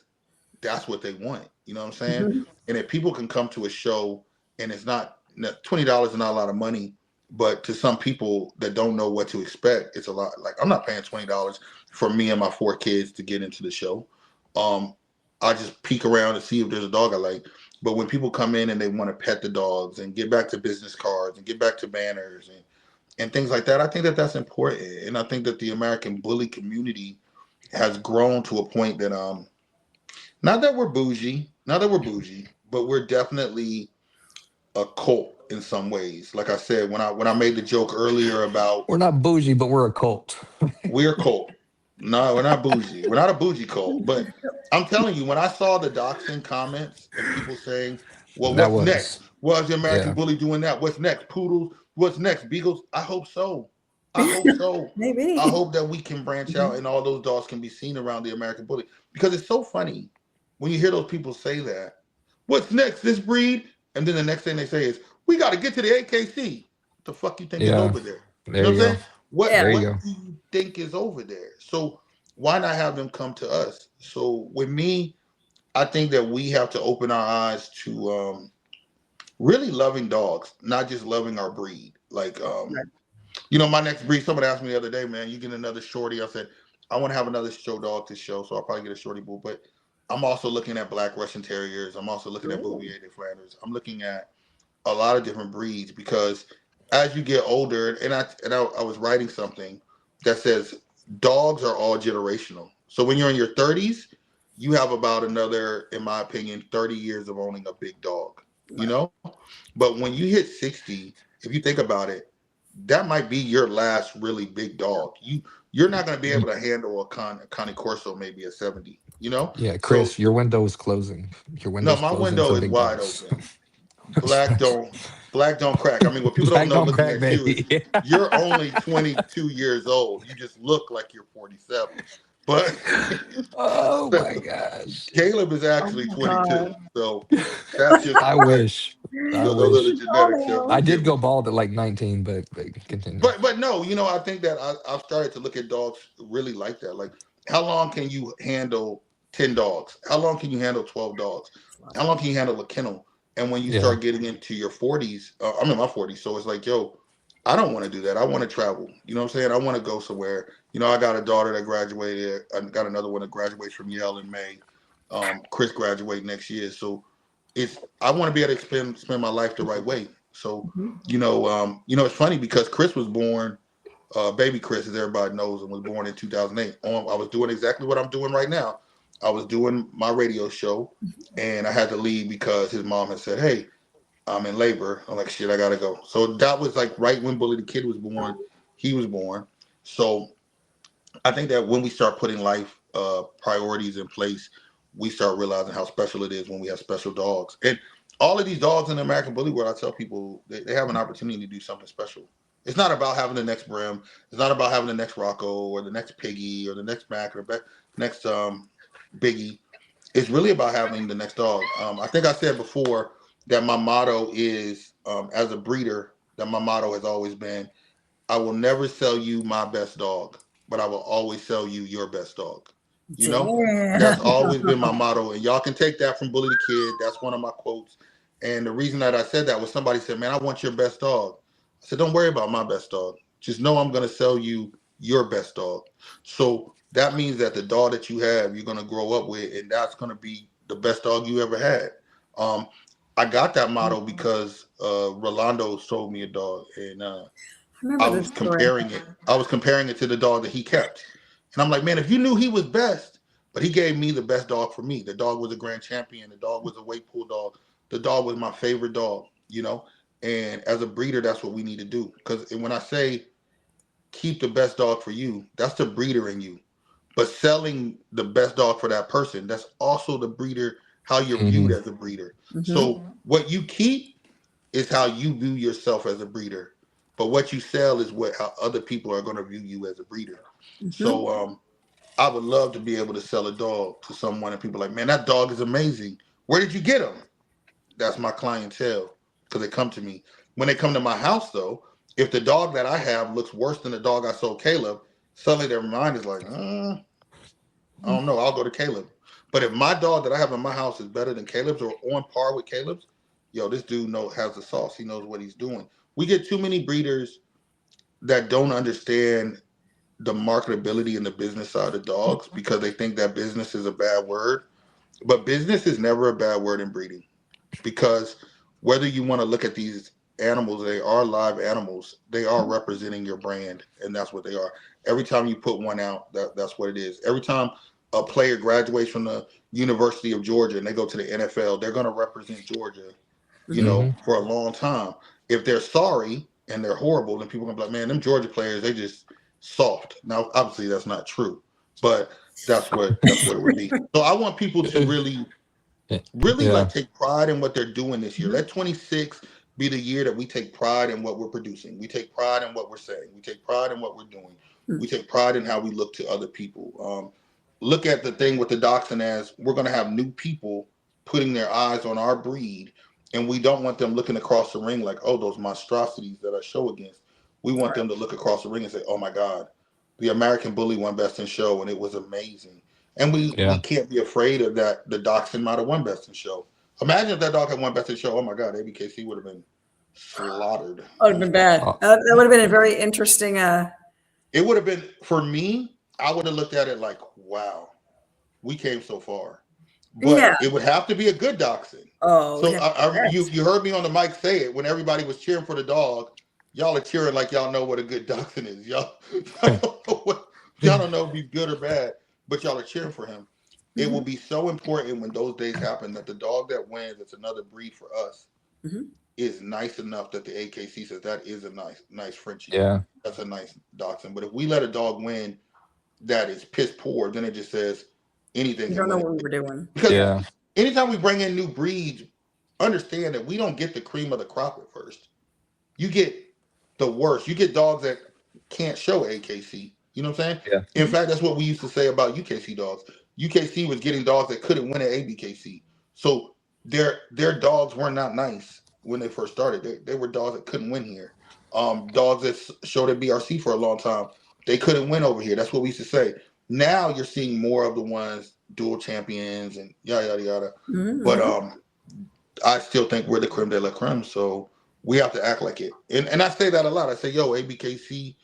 that's what they want. You know what I'm saying? And if people can come to a show, and it's not $20 is not a lot of money, but to some people that don't know what to expect, it's a lot. Like, I'm not paying $20 for me and my 4 kids to get into the show. I just peek around to see if there's a dog I like. But when people come in and they want to pet the dogs and get back to business cards and get back to banners and things like that, I think that that's important. And I think that the American Bully community has grown to a point that not that we're bougie, but we're definitely a cult in some ways. Like I said, when I made the joke earlier about, We're not bougie, but we're a cult. we're a cult. No, we're not bougie. We're not a bougie cult. But I'm telling you, when I saw the doxing comments and people saying, well, That what's was next? Was the American Bully doing that? What's next? Poodles? What's next? Beagles? I hope so. I hope so. Maybe. I hope that we can branch out and all those dogs can be seen around the American Bully. Because it's so funny when you hear those people say that. What's next? This breed? And then the next thing they say is, we got to get to the AKC. What the fuck you think is over there? There You know what I'm saying? What There you do go. you think is over there? So why not have them come to us? So with me, I think that we have to open our eyes to really loving dogs, not just loving our breed. Like, my next breed, somebody asked me the other day, man, you get another shorty. I said, I want to have another show dog to show, so I'll probably get a shorty bull. But I'm also looking at Black Russian Terriers. I'm also looking at Bouvier de Flanders. I'm looking at a lot of different breeds, because as you get older, and I was writing something that says dogs are all generational. So when you're in your 30s, you have about another, in my opinion, 30 years of owning a big dog, But when you hit 60, if you think about it, that might be your last really big dog. You're not going to be able to handle a Connie Corso maybe at 70, Yeah, Chris, your window is closing. Your No, window's my closing window for is big wide dogs. open. Black don't crack. I mean, what people Black don't know don't looking crack, at you is baby. you're only 22 years old. You just look like you're 47. But Oh my gosh. Caleb is actually Oh my 22. God. So that's just I wish. I those are the wish. genetics that we I did give. go bald at like 19, but continue. But no, I think that I've started to look at dogs really like that. Like, how long can you handle 10 dogs? How long can you handle 12 dogs? How long can you handle a kennel? And when you start getting into your 40s, I'm in my 40s, so it's like, yo, I don't want to do that. I want to travel. You know what I'm saying? I want to go somewhere. I got a daughter that graduated. I got another one that graduates from Yale in May. Chris graduate next year. So I want to be able to spend my life the right way. So, it's funny because Chris was born, baby Chris, as everybody knows, and was born in 2008. I was doing exactly what I'm doing right now. I was doing my radio show, and I had to leave because his mom had said, hey, I'm in labor. I'm like, shit, I got to go. So that was like right when Bully the Kid was born. He was born. So I think that when we start putting life priorities in place, we start realizing how special it is when we have special dogs. And all of these dogs in the American Bully world, I tell people, they have an opportunity to do something special. It's not about having the next Brim. It's not about having the next Rocco or the next Piggy or the next Mac or the next Biggie. It's really about having the next dog. I think I said before that my motto is, as a breeder, that my motto has always been, I will never sell you my best dog, but I will always sell you your best dog. That's always been my motto. And y'all can take that from Bully the Kid. That's one of my quotes. And the reason that I said that was somebody said, man, I want your best dog. I said, don't worry about my best dog. Just know I'm going to sell you your best dog. So that means that the dog that you have, you're going to grow up with, and that's going to be the best dog you ever had. I got that motto because Rolando sold me a dog, and I was comparing it. I was comparing it to the dog that he kept. And I'm like, man, if you knew he was best, but he gave me the best dog for me. The dog was a grand champion. The dog was a weight pool dog. The dog was my favorite dog, and as a breeder, that's what we need to do. Because when I say keep the best dog for you, that's the breeder in you. But selling the best dog for that person, that's also the breeder, how you're viewed as a breeder. So what you keep is how you view yourself as a breeder. But what you sell is how other people are going to view you as a breeder. So I would love to be able to sell a dog to someone and people are like, man, that dog is amazing. Where did you get him? That's my clientele because they come to me. When they come to my house, though, if the dog that I have looks worse than the dog I sold Caleb, suddenly their mind is like, I don't know, I'll go to Caleb. But if my dog that I have in my house is better than Caleb's or on par with Caleb's, this dude has the sauce. He knows what he's doing. We get too many breeders that don't understand the marketability and the business side of dogs because they think that business is a bad word. But business is never a bad word in breeding, because whether you want to look at these animals, they are live animals. They are representing your brand, and that's what they are. Every time you put one out, that's what it is. Every time a player graduates from the University of Georgia and they go to the NFL, they're going to represent Georgia, for a long time. If they're sorry and they're horrible, then people are going to be like, man, them Georgia players, they just soft. Now, obviously, that's not true, but that's what it would be. So I want people to really like take pride in what they're doing this year. Let 26 be the year that we take pride in what we're producing. We take pride in what we're saying. We take pride in what we're doing. We take pride in how we look to other people. Look at the thing with the dachshund as we're going to have new people putting their eyes on our breed, and we don't want them looking across the ring like, oh, those monstrosities that I show against. We want them to look across the ring and say, oh my God, the American Bully won Best in Show, and it was amazing. And we can't be afraid of that. The dachshund might have won Best in Show. Imagine if that dog had won Best in Show. Oh my God, ABKC would have been slaughtered. That would have been bad. That would have been a very interesting. It would have been, for me, I would have looked at it like, wow, we came so far. But it would have to be a good dachshund. Oh, so you heard me on the mic say it when everybody was cheering for the dog. Y'all are cheering like y'all know what a good dachshund is. Y'all don't know if he's good or bad, but y'all are cheering for him. It will be so important when those days happen that the dog that wins, it's another breed for us, is nice enough that the AKC says that is a nice Frenchie. Yeah. That's a nice dachshund. But if we let a dog win that is piss poor, then it just says anything. You don't know what we were doing. Because anytime we bring in new breeds, understand that we don't get the cream of the crop at first. You get the worst. You get dogs that can't show AKC. You know what I'm saying? Yeah. In fact, that's what we used to say about UKC dogs. UKC was getting dogs that couldn't win at ABKC. So their dogs were not nice when they first started. They were dogs that couldn't win here. Dogs that showed at BRC for a long time, they couldn't win over here. That's what we used to say. Now you're seeing more of the ones dual champions and yada yada yada. But I still think we're the creme de la creme. So we have to act like it. And I say that a lot. I say, yo, ABKC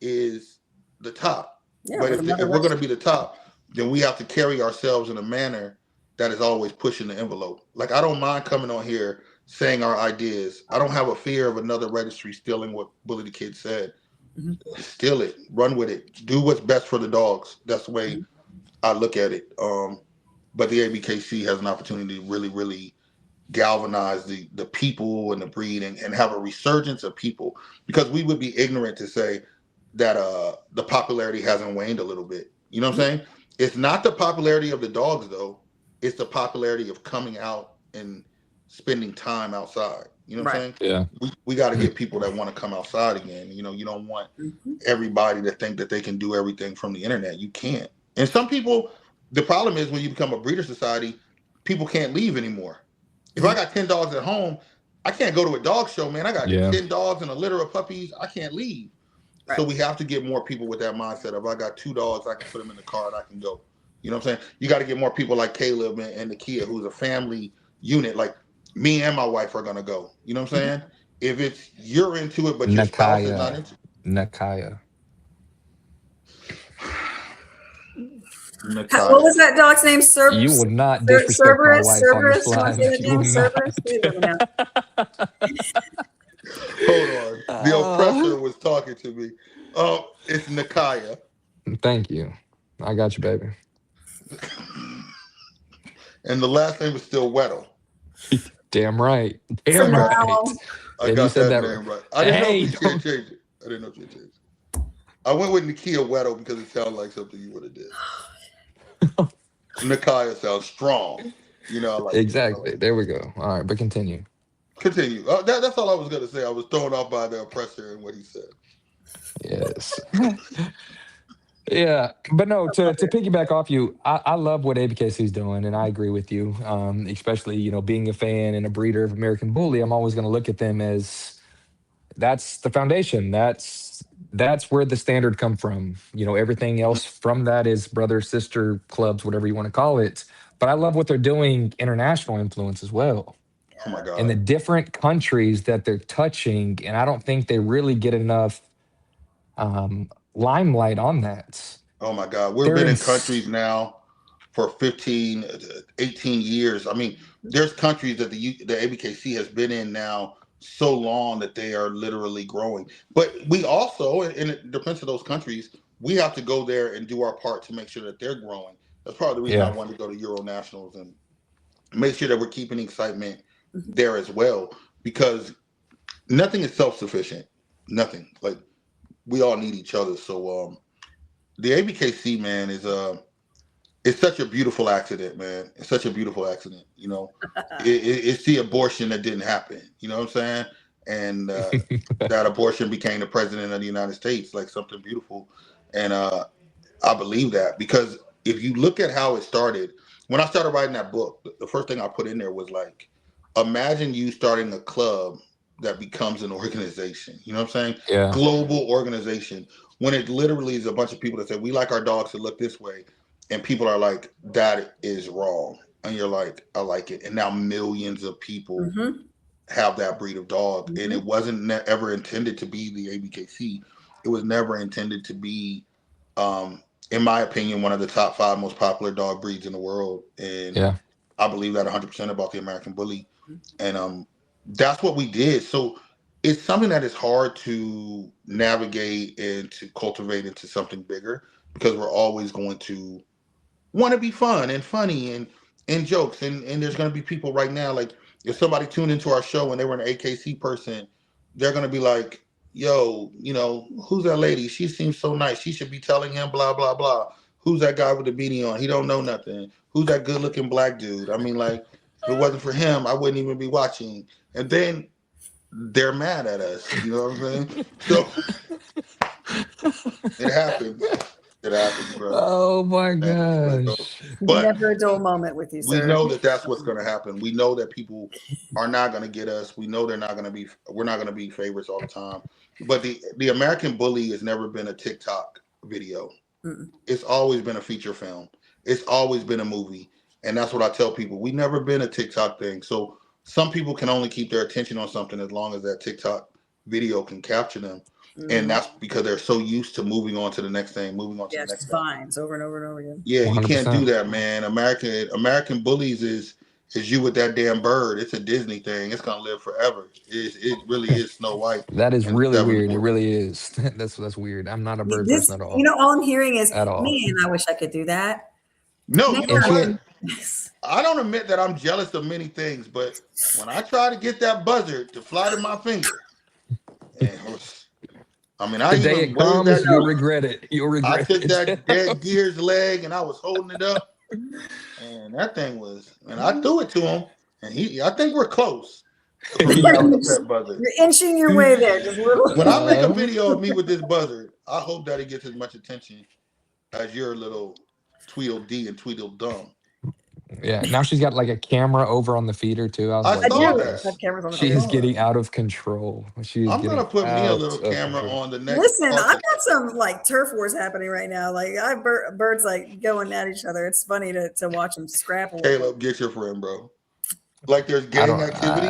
is the top. But if we're going to be the top, then we have to carry ourselves in a manner that is always pushing the envelope. Like, I don't mind coming on here saying our ideas. I don't have a fear of another registry stealing what Bully the Kid said. Steal it. Run with it. Do what's best for the dogs. That's the way I look at it. But the ABKC has an opportunity to really, really galvanize the people and the breed and have a resurgence of people, because we would be ignorant to say that the popularity hasn't waned a little bit. You know what I'm saying? It's not the popularity of the dogs, though. It's the popularity of coming out and spending time outside. You know what I'm saying? Yeah. We got to get people that want to come outside again. You know, you don't want everybody to think that they can do everything from the internet. You can't. And some people, the problem is when you become a breeder society, people can't leave anymore. If I got 10 dogs at home, I can't go to a dog show, man. I got 10 dogs and a litter of puppies. I can't leave. Right. So we have to get more people with that mindset of, I got 2 dogs, I can put them in the car and I can go. You know what I'm saying? You got to get more people like Caleb and Nakia, who's a family unit. Like, me and my wife are going to go. You know what I'm saying? If it's you're into it, but your spouse is not into it. Nakaya. What was that dog's name? You will not disrespect my wife on this line. Hold on. The oppressor was talking to me. It's Nakaya. Thank you. I got you, baby. and the last name is still Weddle. Damn right. For Damn now, right. I And you got said that that name right. right. I didn't know Hey, if she had changed it. I didn't know if she had changed it. I went with Nakia Weddle because it sounded like something you would have did. Nakia sounds strong. You know, I like exactly. it. There we go. All right, but continue. Continue. That's all I was going to say. I was thrown off by the oppressor and what he said. Yes. Yeah, but no, to piggyback off you, I love what ABKC is doing, and I agree with you. Especially, being a fan and a breeder of American Bully, I'm always going to look at them as that's the foundation. That's where the standard come from. Everything else from that is brother, sister clubs, whatever you want to call it. But I love what they're doing international influence as well, Oh my and the God. different countries that they're touching. And I don't think they really get enough limelight on that. Oh my God. We've They're been in in countries now for 15, 18 years. I mean, there's countries that the ABKC has been in now so long that they are literally growing. But we also, in the defense of those countries, we have to go there and do our part to make sure that they're growing. That's probably the reason I yeah. wanted to go to Euro Nationals and make sure that we're keeping excitement there as well, because nothing is self-sufficient. Nothing. Like, we all need each other. So the ABKC, man, it's such a beautiful accident, man. It's such a beautiful accident. It's the abortion that didn't happen. You know what I'm saying? And that abortion became the president of the United States, like something beautiful. And I believe that, because if you look at how it started, when I started writing that book, the first thing I put in there was like, imagine you starting a club that becomes an organization. You know what I'm saying? Yeah. Global organization. When it literally is a bunch of people that say, we like our dogs to look this way. And people are like, that is wrong. And you're like, I like it. And now millions of people have that breed of dog. And it wasn't ever intended to be the ABKC. It was never intended to be, in my opinion, one of the top 5 most popular dog breeds in the world. And Yeah. I believe that 100% about the American Bully. And that's what we did. So it's something that is hard to navigate and to cultivate into something bigger, because we're always going to want to be fun and funny and jokes. And there's going to be people right now, like if somebody tuned into our show and they were an AKC person, they're going to be like, yo, who's that lady? She seems so nice. She should be telling him blah, blah, blah. Who's that guy with the beanie on? He don't know nothing. Who's that good looking black dude? I mean, like, if it wasn't for him, I wouldn't even be watching. And then they're mad at us. You know what I'm saying? So it happens. It happens, bro. Oh my gosh. But never a dull moment with you, we sir. know that that's what's going to happen. We know that people are not going to get us. We know we're not going to be favorites all the time. But the American Bully has never been a TikTok video. It's always been a feature film. It's always been a movie. And that's what I tell people. We've never been a TikTok thing. So some people can only keep their attention on something as long as that TikTok video can capture them. And that's because they're so used to moving on to the next thing, moving on to the next vines over and over and over again. Yeah, 100%. You can't do 100%. that, man. American Bullies is you with that damn bird. It's a Disney thing. It's gonna live forever. It really is Snow White. That is and really Seven weird. It Dwarfs. really is. That's weird. I'm not a bird This, person at all. all I'm hearing is, At all. man, I wish I could do that. No, you know And what? I don't admit that I'm jealous of many things, but when I try to get that buzzard to fly to my finger, I the day even it comes, that. you'll regret it. You'll regret I took it. that dead deer's leg and I was holding it up, and that thing was, and I threw it to him, and I think we're close. You're inching your way there, just little. When I make a video of me with this buzzard, I hope that it gets as much attention as your little Tweedledee and Tweedledum. Yeah, now she's got like a camera over on the feeder too. I was I like, saw yes. that. Cameras on the She's feeder. getting out of control. I'm gonna put me a little camera on the next. Listen, I've got some like turf wars happening right now. Like I have birds like going at each other. It's funny to watch them scrapple. Caleb, get your friend, bro. Like there's gang activity.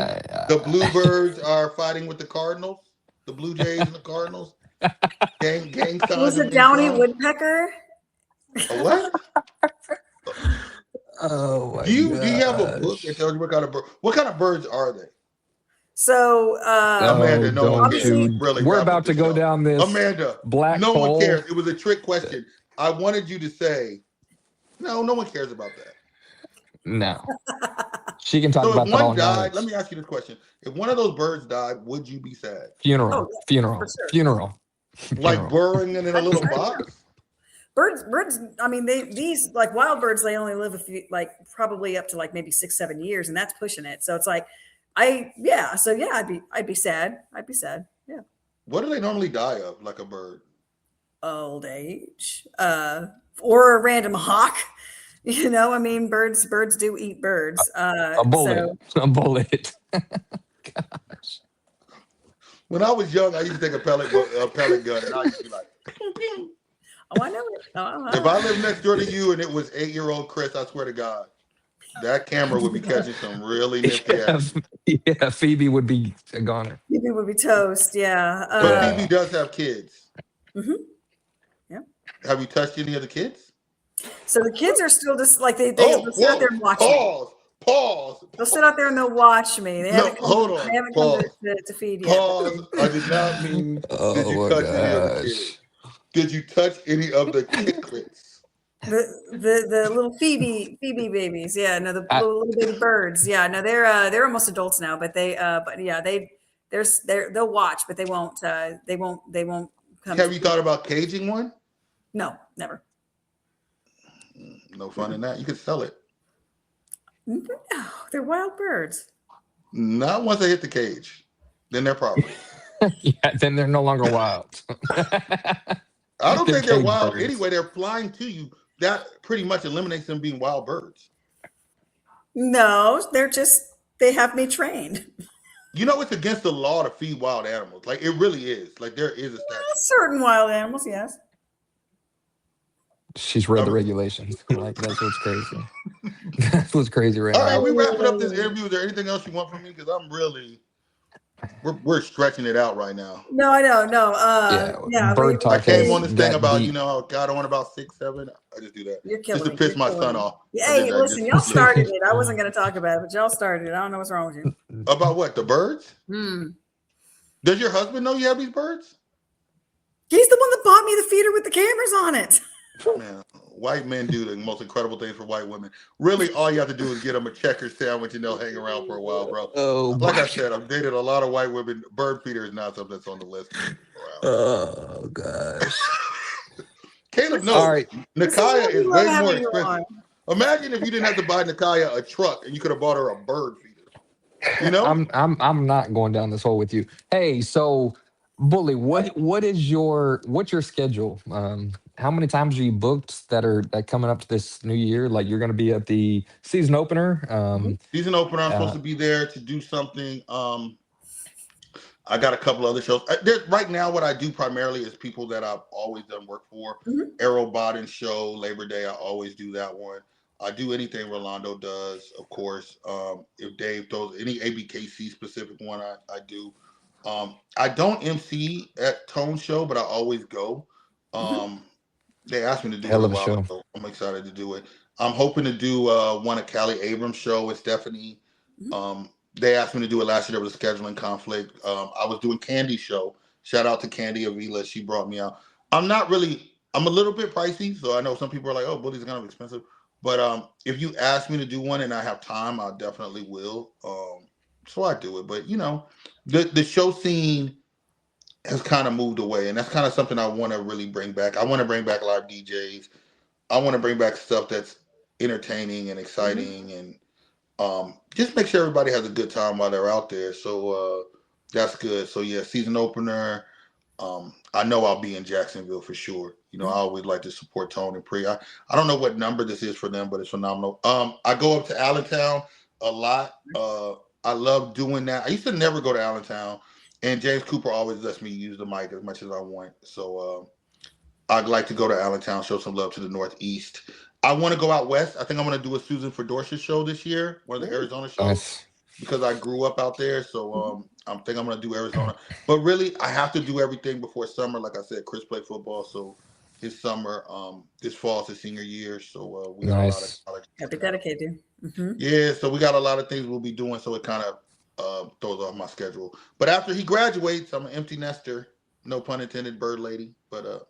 The Bluebirds are fighting with the Cardinals. The Blue Jays and the Cardinals. Gang signs. Was it Downy Woodpecker? A what? Oh my do you have a book that tells you what kind of birds are they? So Amanda, no one cares. Really, we're about to go down this black no hole. one cares. It was a trick question. I wanted you to say, no one cares about that. No. She can talk So if about that one all died, night. let me ask you this question: if one of those birds died, would you be sad? Funeral, Oh, yeah, funeral, for sure. funeral, Like funeral. burrowing in a I'd be little sad. box? Birds. I mean, these like wild birds. They only live a few, like probably up to like maybe 6, 7 years, and that's pushing it. So it's like, yeah. So yeah, I'd be sad. I'd be sad. Yeah. What do they normally die of, like a bird? Old age, or a random hawk. You know, I mean, birds do eat birds. A bullet, So a bullet. Gosh. When I was young, I used to take a pellet gun, and I used to be like, pew, pew. oh, I know it. If I lived next door to you and it was 8-year-old Chris, I swear to God, that camera would be catching some really nifty Yeah, action. yeah, Phoebe would be a goner. Maybe would be toast. Yeah. But Yeah. Phoebe does have kids. Mhm. Yeah. Have you touched any of the kids? So the kids are still just like they'll sit out Whoa, there and watch me. pause. They'll sit out there and they'll watch me. They No, haven't come, hold on, they haven't come pause. to feed yet. Pause. I did not mean, did Oh you my touch any of the gosh. kids? Did you touch any of the kidlets? The little Phoebe babies. Yeah, no, the I, little baby birds. Yeah, no, they're almost adults now, but but yeah, they'll watch, but they won't come Have to you feed. thought about caging one? No, never. No fun in that. You could sell it. No, they're wild birds. Not once they hit the cage. Then they're property. yeah, then they're no longer wild. I don't think they're cage wild birds. anyway. They're flying to you. That pretty much eliminates them being wild birds. No, they have me trained. You know, it's against the law to feed wild animals. Like, it really is. Like, there is a statute. Certain wild animals, yes. She's read the regulations. Like that's what's crazy. That's what's crazy right All now. right, we wrapping up this interview. Is there anything else you want from me? Because I'm really, we're stretching it out right now. No, I know. No. Yeah. Bird I talk came has on this thing got about, deep. you know, God, I want about 6, 7. I just do that. You're killing Just to me. piss my son off. Hey, listen, y'all started it. I wasn't going to talk about it, but y'all started it. I don't know what's wrong with you. About what? The birds? Hmm. Does your husband know you have these birds? He's the one that bought me the feeder with the cameras on it. Man, white men do the most incredible things for white women. Really, all you have to do is get them a checker sandwich and they'll hang around for a while, bro. Oh, like I said, I've dated a lot of white women. Bird feeder is not something that's on the list. Oh gosh. Caleb knows. All right. Nakaya is way more you expensive. on. Imagine if you didn't have to buy Nakaya a truck and you could have bought her a bird feeder. You know? I'm not going down this hole with you. Hey, so Bully, what's your schedule? How many times are you booked that coming up to this new year? Like you're going to be at the season opener. Season opener, I'm supposed to be there to do something. I got a couple other shows. Right now, what I do primarily is people that I've always done work for. Arrow Biden show, Labor Day, I always do that one. I do anything Rolando does, of course. If Dave throws any ABKC specific one, I do. I don't MC at Tone Show, but I always go. They asked me to do Hell it a of a while show. ago. I'm excited to do it. I'm hoping to do one at Callie Abrams' show with Stephanie. They asked me to do it last year. There was a scheduling conflict. I was doing Candy's show. Shout out to Candy Avila. She brought me out. I'm a little bit pricey, so I know some people are like, oh, Bully's kind of expensive. But if you ask me to do one and I have time, I definitely will. So I do it. But, you know, the show scene has kind of moved away, and that's kind of something I want to really bring back. I want to bring back live DJs. I want to bring back stuff that's entertaining and exciting and just make sure everybody has a good time while they're out there. So that's good. So yeah, season opener. I know I'll be in Jacksonville for sure. You know, I always like to support Tone and Pre. I don't know what number this is for them, but it's phenomenal. I go up to Allentown a lot. I love doing that. I used to never go to Allentown, and James Cooper always lets me use the mic as much as I want. So I'd like to go to Allentown, show some love to the Northeast. I want to go out west. I think I'm going to do a Susan Fedorcia show this year, one of the Arizona shows, Nice. because I grew up out there. So I think I'm going to do Arizona. But really, I have to do everything before summer. Like I said, Chris played football, so his summer, this fall's his senior year. So we got a lot of college. Happy dedicated. Yeah, so we got a lot of things we'll be doing. So it kind of throws off my schedule. But after he graduates, I'm an empty nester. No pun intended, bird lady. But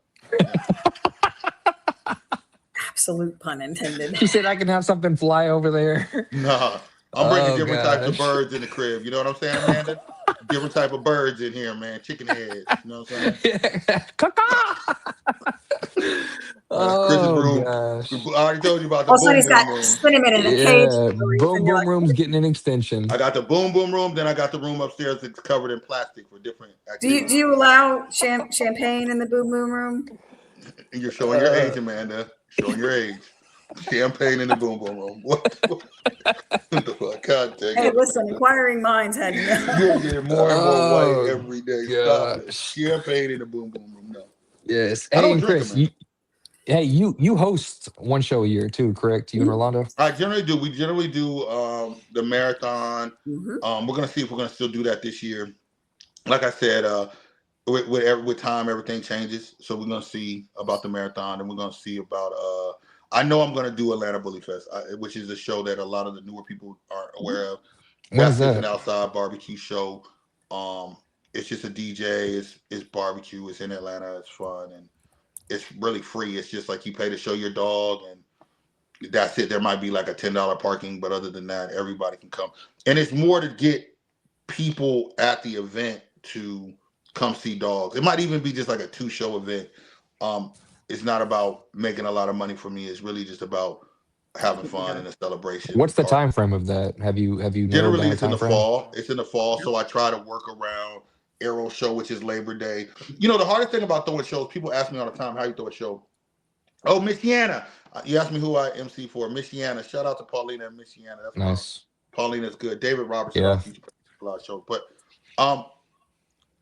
Absolute pun intended. She said I can have something fly over there. Nah, I'm bringing Oh different types of gosh. birds in the crib. You know what I'm saying, Amanda? Different type of birds in here, man. Chicken heads. You know what I'm saying? Caw-caw. That's Chris's Oh room. gosh. I already told you about the Also, boom he's got boom room. cinnamon in a cage. Yeah, boom You're boom like, room's getting an extension. I got the boom boom room. Then I got the room upstairs that's covered in plastic for different do you activities. allow champagne in the boom boom room? And you're showing your age, Amanda. Showing your age. Champagne in the boom boom room. What the fuck? God dang Hey, it. listen, inquiring minds had to know. You're getting more and more white Oh every day. Stop it. gosh. Champagne in the boom boom room. No. Yes. I Hey, don't and drink, Chris, Amanda. you host one show a year too, correct? You and Orlando? I generally do. We generally do the marathon. Mm-hmm. We're gonna see if we're gonna still do that this year. Like I said, with time, everything changes. So we're gonna see about the marathon, and we're gonna see about. I know I'm gonna do Atlanta Bully Fest, which is a show that a lot of the newer people aren't aware of. When is That's just an that? outside barbecue show. It's just a DJ. It's barbecue. It's in Atlanta. It's fun and it's really free. It's just like you pay to show your dog and that's it. There might be like a $10 parking, but other than that, everybody can come. And it's more to get people at the event to come see dogs. It might even be just like a 2-show event. It's not about making a lot of money for me. It's really just about having fun and a celebration. What's the time frame of that? Have you narrowed Generally, down a it's in time the frame? fall. It's in the fall, so I try to work around Arrow Show, which is Labor Day. You know, the hardest thing about throwing shows, people ask me all the time, how you throw a show? Oh, Michiana. You asked me who I MC for. Michiana. Shout out to Paulina and Michiana. That's my Nice. Paulina's good. David Robertson Yeah. also used to play a lot of shows. But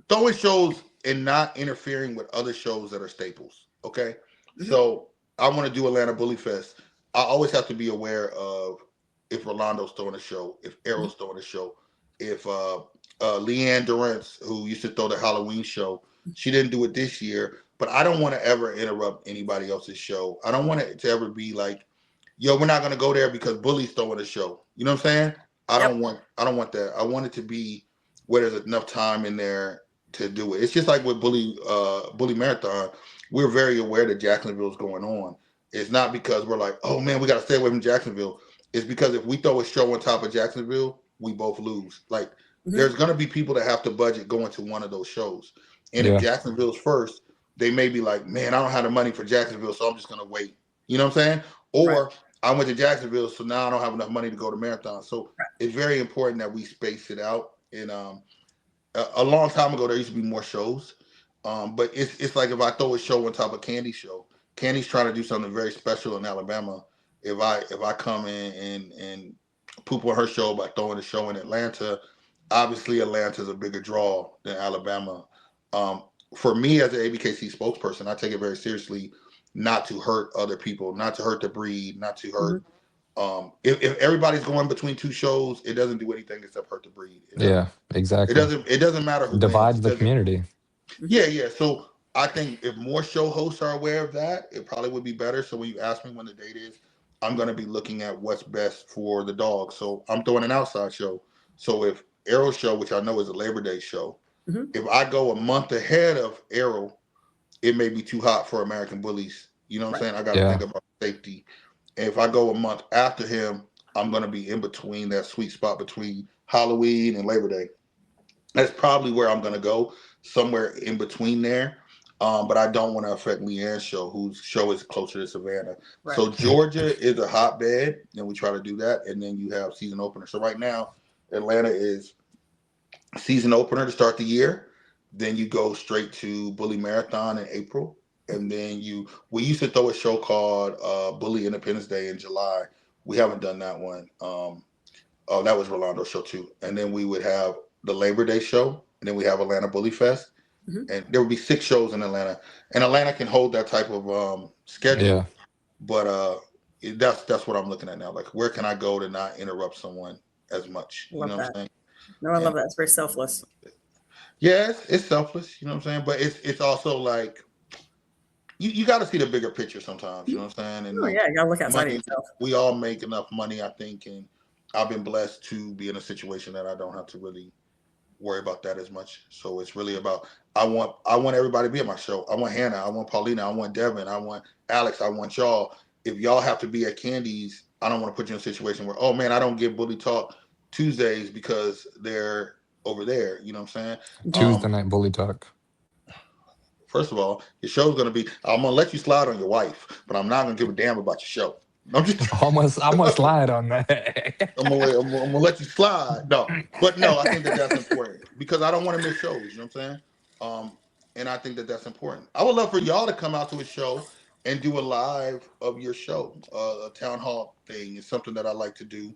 throwing shows and not interfering with other shows that are staples. Okay. Mm-hmm. So I want to do Atlanta Bully Fest. I always have to be aware of if Rolando's throwing a show, if Arrow's throwing a show, if Leanne Durance, who used to throw the Halloween show, she didn't do it this year. But I don't want to ever interrupt anybody else's show. I don't want it to ever be like, yo, we're not gonna go there because Bully's throwing a show. You know what I'm saying? I don't want that. I want it to be where there's enough time in there to do it. It's just like with Bully Marathon. We're very aware that Jacksonville's going on. It's not because we're like, oh man, we gotta stay away from Jacksonville. It's because if we throw a show on top of Jacksonville, we both lose. Like there's gonna be people that have to budget going to one of those shows. And if Jacksonville's first, they may be like, man, I don't have the money for Jacksonville, so I'm just gonna wait. You know what I'm saying? Or I went to Jacksonville, so now I don't have enough money to go to Marathon. So it's very important that we space it out. And a long time ago, there used to be more shows. But it's like if I throw a show on top of Candy's show, Candy's trying to do something very special in Alabama. If I come in and poop on her show by throwing a show in Atlanta, obviously Atlanta's a bigger draw than Alabama. For me as an ABKC spokesperson, I take it very seriously not to hurt other people, not to hurt the breed, not to hurt. If everybody's going between two shows, it doesn't do anything except hurt the breed. Yeah, exactly. It doesn't matter who divides wins. the community. Yeah. So I think if more show hosts are aware of that, it probably would be better. So when you ask me when the date is, I'm going to be looking at what's best for the dog. So I'm throwing an outside show. So if Arrow show, which I know is a Labor Day show, if I go a month ahead of Arrow, it may be too hot for American Bullies. You know what I'm saying? I got to think about safety. And if I go a month after him, I'm going to be in between that sweet spot between Halloween and Labor Day. That's probably where I'm going to go, somewhere in between there. But I don't want to affect Leanne's show, whose show is closer to Savannah. Right. So Georgia is a hotbed, and we try to do that. And then you have season opener. So right now, Atlanta is season opener to start the year. Then you go straight to Bully Marathon in April. And then we used to throw a show called Bully Independence Day in July. We haven't done that one. That was Rolando's show too. And then we would have the Labor Day show. And then we have Atlanta Bully Fest. And there would be 6 shows in Atlanta. And Atlanta can hold that type of schedule. Yeah. But that's what I'm looking at now. Like, where can I go to not interrupt someone as much? You know what I'm saying? No, I love that. It's very selfless. Yeah, it's selfless, you know what I'm saying? But it's also like you got to see the bigger picture sometimes, you know what I'm saying? And you got to look outside of yourself. We all make enough money, I think, and I've been blessed to be in a situation that I don't have to really worry about that as much. So it's really about I want everybody to be at my show. I want Hannah, I want Paulina, I want Devin, I want Alex, I want y'all. if y'all have to be at Candy's, I don't want to put you in a situation where, oh man, I don't get Bully Talk Tuesdays because they're over there. You know what I'm saying? Tuesday night bully talk. First of all, your show's gonna be. I'm gonna let you slide on your wife, but I'm not gonna give a damn about your show. I'm just. I'm gonna slide on that. I'm gonna let you slide. No, but no, I think that's important because I don't want to miss shows. You know what I'm saying? And I think that's important. I would love for y'all to come out to a show and do a live of your show. A town hall thing is something that I like to do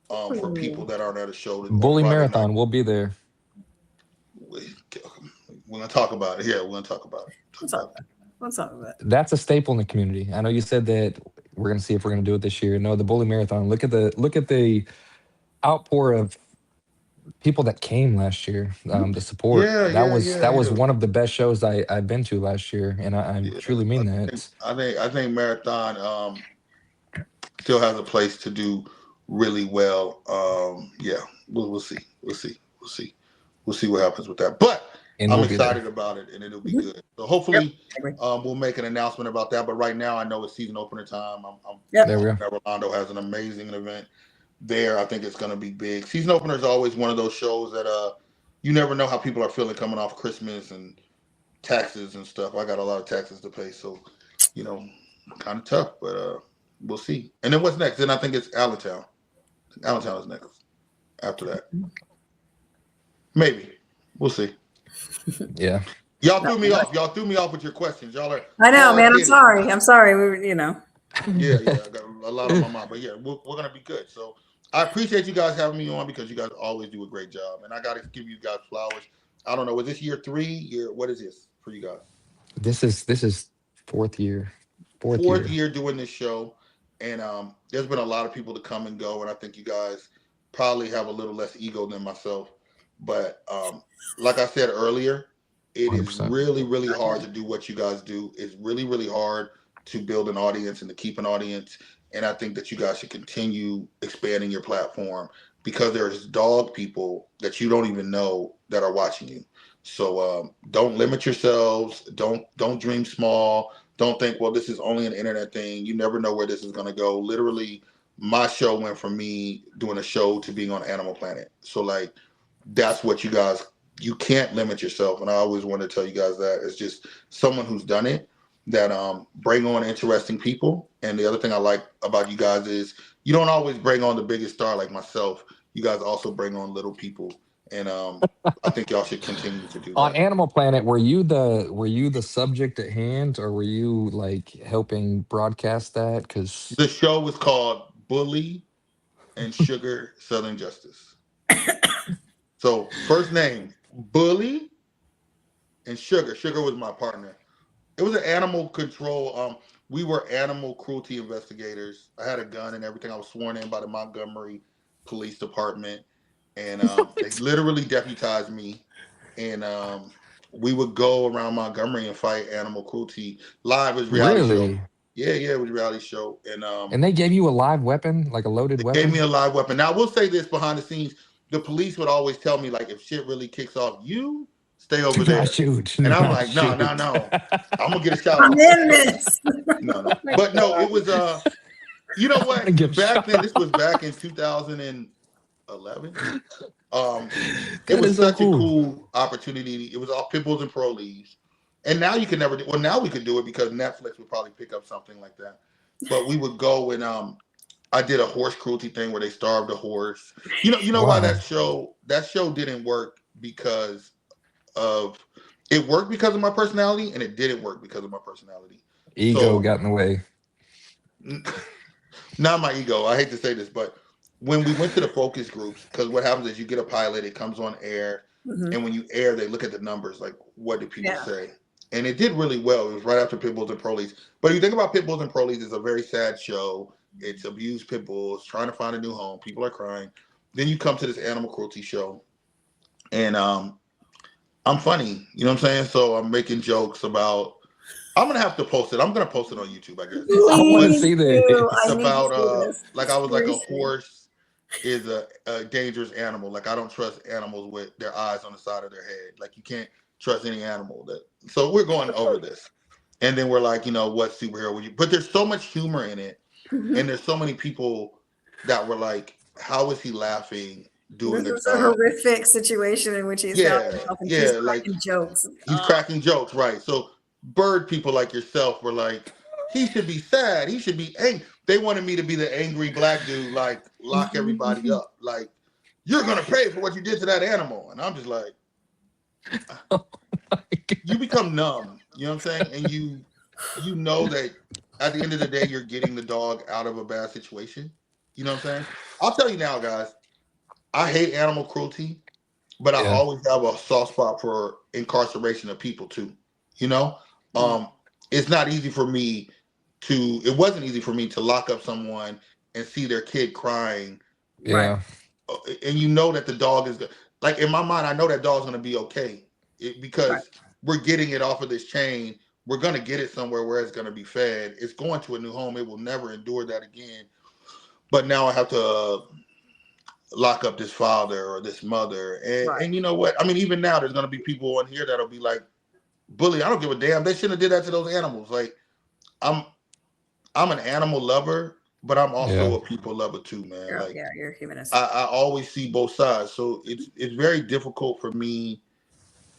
for people that aren't at a show on Bully Friday marathon. night. We'll be there. We're gonna talk about it. Yeah, we're gonna talk about it. What's up with that? That's a staple in the community. I know you said that we're gonna see if we're gonna do it this year. No, the bully marathon. Look at the outpour of people that came last year to support. That was one of the best shows I've been to last year, and I truly mean that. I think marathon still has a place to do really well. Yeah, we'll see. We'll see what happens with that. But And I'm we'll be excited there. about it, and it'll be good. So hopefully, we'll make an announcement about that. But right now, I know it's season opener time. There we go. Orlando has an amazing event there. I think it's going to be big. Season opener is always one of those shows that you never know how people are feeling coming off Christmas and taxes and stuff. I got a lot of taxes to pay, so kind of tough. But we'll see. And then what's next? Then I think it's Allentown. Allentown is next. After that, maybe we'll see. Yeah. Y'all threw me off. Y'all threw me off with your questions. Y'all are. I know, man. I'm sorry. I'm sorry. We were, Yeah. I got a lot on my mind, but yeah, we're gonna be good. So I appreciate you guys having me on because you guys always do a great job, and I got to give you guys flowers. I don't know. Is this year 3? What is this for you guys? This is fourth year. Fourth year doing this show, and there's been a lot of people to come and go, and I think you guys probably have a little less ego than myself. But like I said earlier, it 100%. is really, really hard to do what you guys do. It's really, really hard to build an audience and to keep an audience. And I think that you guys should continue expanding your platform because there's dog people that you don't even know that are watching you. So don't limit yourselves. Don't dream small. Don't think, well, this is only an internet thing. You never know where this is going to go. Literally, my show went from me doing a show to being on Animal Planet. So like, that's what you can't limit yourself. And I always want to tell you guys that it's just someone who's done it that bring on interesting people. And the other thing I like about you guys is you don't always bring on the biggest star like myself. You guys also bring on little people. And I think y'all should continue to do that. On Animal Planet, were you the subject at hand, or were you like helping broadcast that? Because the show was called Bully and Sugar Southern Justice. So first name Bully and Sugar. Sugar was my partner. It was an animal control. We were animal cruelty investigators. I had a gun and everything. I was sworn in by the Montgomery Police Department, and they literally deputized me. And we would go around Montgomery and fight animal cruelty live. It was a reality show. Yeah, it was a reality show. And they gave you a live weapon, like a loaded weapon? They gave me a live weapon. Now, I will say this behind the scenes. The police would always tell me, like, if shit really kicks off, you stay over there. And I'm like, no. I'm going to get a shot. I'm in this. No. But no, it was, you know what? Back then, this was back in 2011. It was such a cool opportunity. It was all Pitbulls and Pro Leagues. And now you can never do, well, now we could do it because Netflix would probably pick up something like that. But we would go and, I did a horse cruelty thing where they starved a horse. You know why that show didn't work because of it worked because of my personality and it didn't work because of my personality. Ego got in the way. Not my ego. I hate to say this, but when we went to the focus groups, because what happens is you get a pilot, it comes on air, and when you air, they look at the numbers, like what do people say? And it did really well. It was right after Pitbulls and Pro Leagues. But if you think about Pitbulls and Pro Leagues, it's a very sad show. It's abused pit bulls trying to find a new home. People are crying. Then you come to this animal cruelty show, and I'm funny. You know what I'm saying? So I'm making jokes about. I'm gonna have to post it. I'm gonna post it on YouTube, I guess. I want to see that. It's about like I was like a horse is a dangerous animal. Like I don't trust animals with their eyes on the side of their head. Like you can't trust any animal. So we're going over this. And then we're like, what superhero would you? But there's so much humor in it, and there's so many people that were like, how is he laughing doing This a is a job? horrific situation in which he's found Yeah, himself, and he's yeah, like cracking jokes. he's cracking jokes, right? So bird people like yourself were like, he should be sad, he should be angry. They wanted me to be the angry black dude, like lock everybody up, like you're gonna pay for what you did to that animal, and I'm just like, you become numb, you know what I'm saying, and you know that at the end of the day you're getting the dog out of a bad situation. You know what I'm saying? I'll tell you now, guys. I hate animal cruelty, but I Yeah. always have a soft spot for incarceration of people too. You know, it's not easy for me to. It wasn't easy for me to lock up someone and see their kid crying, Right. Yeah. and you know that the dog is like in my mind. I know that dog's gonna be okay because we're getting it off of this chain. We're gonna get it somewhere where it's gonna be fed. It's going to a new home. It will never endure that again. But now I have to lock up this father or this mother. And you know what? I mean, even now there's gonna be people on here that'll be like, Bully, I don't give a damn. They shouldn't have did that to those animals. Like, I'm an animal lover, but I'm also Yeah. a people lover too, man. Like You're a humanist. I always see both sides. So it's very difficult for me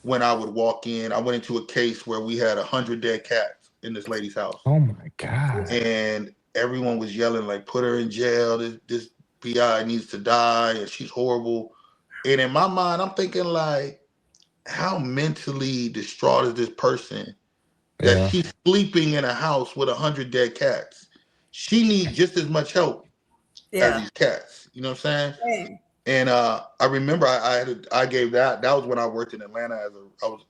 when I would walk in. I went into a case where we had 100 dead cats in this lady's house. Oh my God. And everyone was yelling like, put her in jail. This PI needs to die and she's horrible. And in my mind, I'm thinking like, how mentally distraught is this person that Yeah. she's sleeping in a house with 100 dead cats? She needs just as much help as these cats. You know what I'm saying? And I remember I gave that was when I worked in Atlanta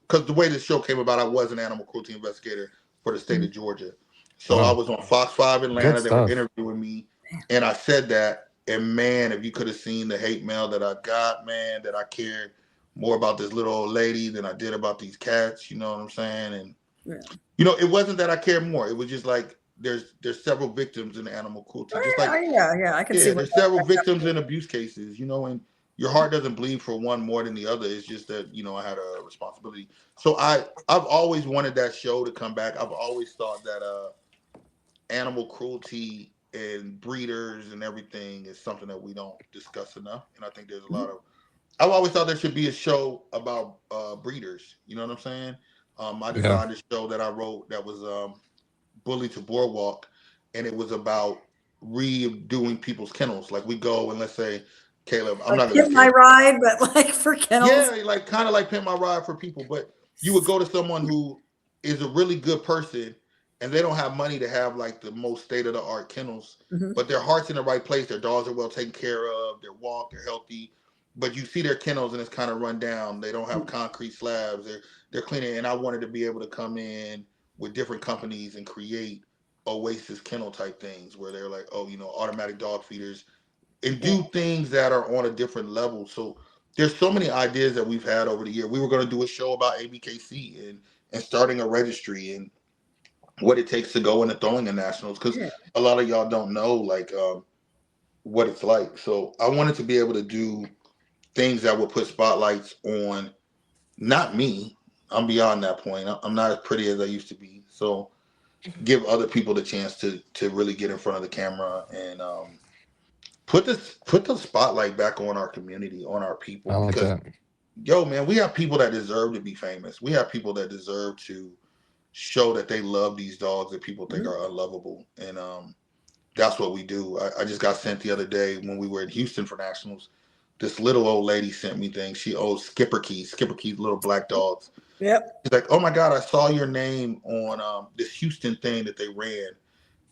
because the way this show came about, I was an animal cruelty investigator for the state of Georgia. So I Wow. was on Fox 5 Good Atlanta. They were stuff. interviewing me, and I said that. And man, if you could have seen the hate mail that I got, man, that I cared more about this little old lady than I did about these cats. You know what I'm saying? And it wasn't that I cared more. It was just like there's several victims in animal cruelty. Just like I can see what there's several victims in abuse cases. And your heart doesn't bleed for one more than the other. It's just that I had a responsibility. So I've always wanted that show to come back. I've always thought that animal cruelty and breeders and everything is something that we don't discuss enough. And I think there's a lot of. I've always thought there should be a show about breeders. You know what I'm saying? I Yeah. designed a show that I wrote that was Bully to Boardwalk, and it was about redoing people's kennels. Like we go and let's say, Caleb, I'm not gonna Pimp My Ride, but like for kennels. Yeah, like kind of like Pimp My Ride for people, but you would go to someone who is a really good person and they don't have money to have like the most state of the art kennels, but their heart's in the right place. Their dogs are well taken care of. They're walked. They're healthy. But you see their kennels and it's kind of run down. They don't have concrete slabs. They're cleaning. And I wanted to be able to come in with different companies and create Oasis kennel type things where they're like, automatic dog feeders and do things that are on a different level. So there's so many ideas that we've had over the year. We were going to do a show about ABKC and starting a registry and what it takes to go into throwing the nationals, because a lot of y'all don't know like what it's like. So I wanted to be able to do things that would put spotlights on not me. I'm beyond that point. I'm not as pretty as I used to be. So give other people the chance to really get in front of the camera and put the spotlight back on our community, on our people. I like Because that. yo, man, we have people that deserve to be famous. We have people that deserve to show that they love these dogs that people think are unlovable. And that's what we do. I just got sent the other day when we were in Houston for nationals. This little old lady sent me things. She owes Skipper Keys little black dogs. Yep. She's like, oh my God, I saw your name on this Houston thing that they ran.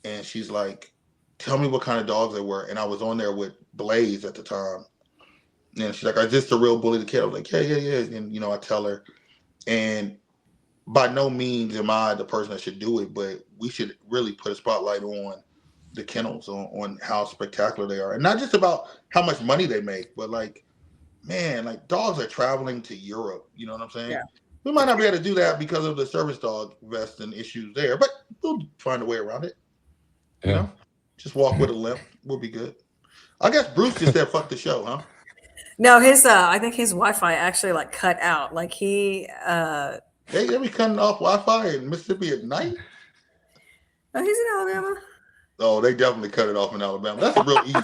And she's like, tell me what kind of dogs they were. And I was on there with Blaze at the time. And she's like, is this the real Bully the Kid? I was like, yeah. And, I tell her. And by no means am I the person that should do it, but we should really put a spotlight on the kennels, on how spectacular they are. And not just about how much money they make, but like, man, like dogs are traveling to Europe. You know what I'm saying? Yeah. We might not be able to do that because of the service dog vest and issues there, but we'll find a way around it. Yeah. Just walk with a limp. We'll be good. I guess Bruce just said, fuck the show, huh? No, his I think his Wi-Fi actually like cut out. Like he They be cutting off Wi-Fi in Mississippi at night. Oh, he's in Alabama. Oh, they definitely cut it off in Alabama. That's real easy.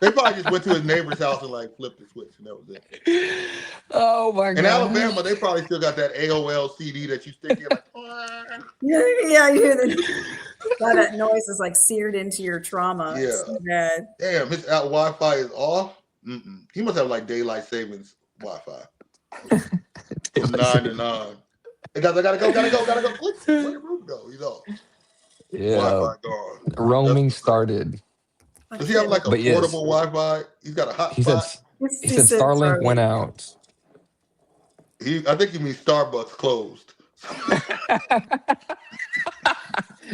They probably just went to his neighbor's house and like flipped the switch, and that was it. Oh my god! In Alabama, they probably still got that AOL CD that you stick in like. Yeah, you hear that noise is like seared into your trauma. Yeah. So bad. Damn, his Wi-Fi is off. He must have like daylight savings Wi-Fi. From 9 to 9. Hey guys, I gotta go. Click. Where the room go? He's off. Yeah. Wi-Fi gone. Roaming started. Does he have like a portable Wi-Fi? He's got a hotspot. He said Starlink went out. I think he means Starbucks closed.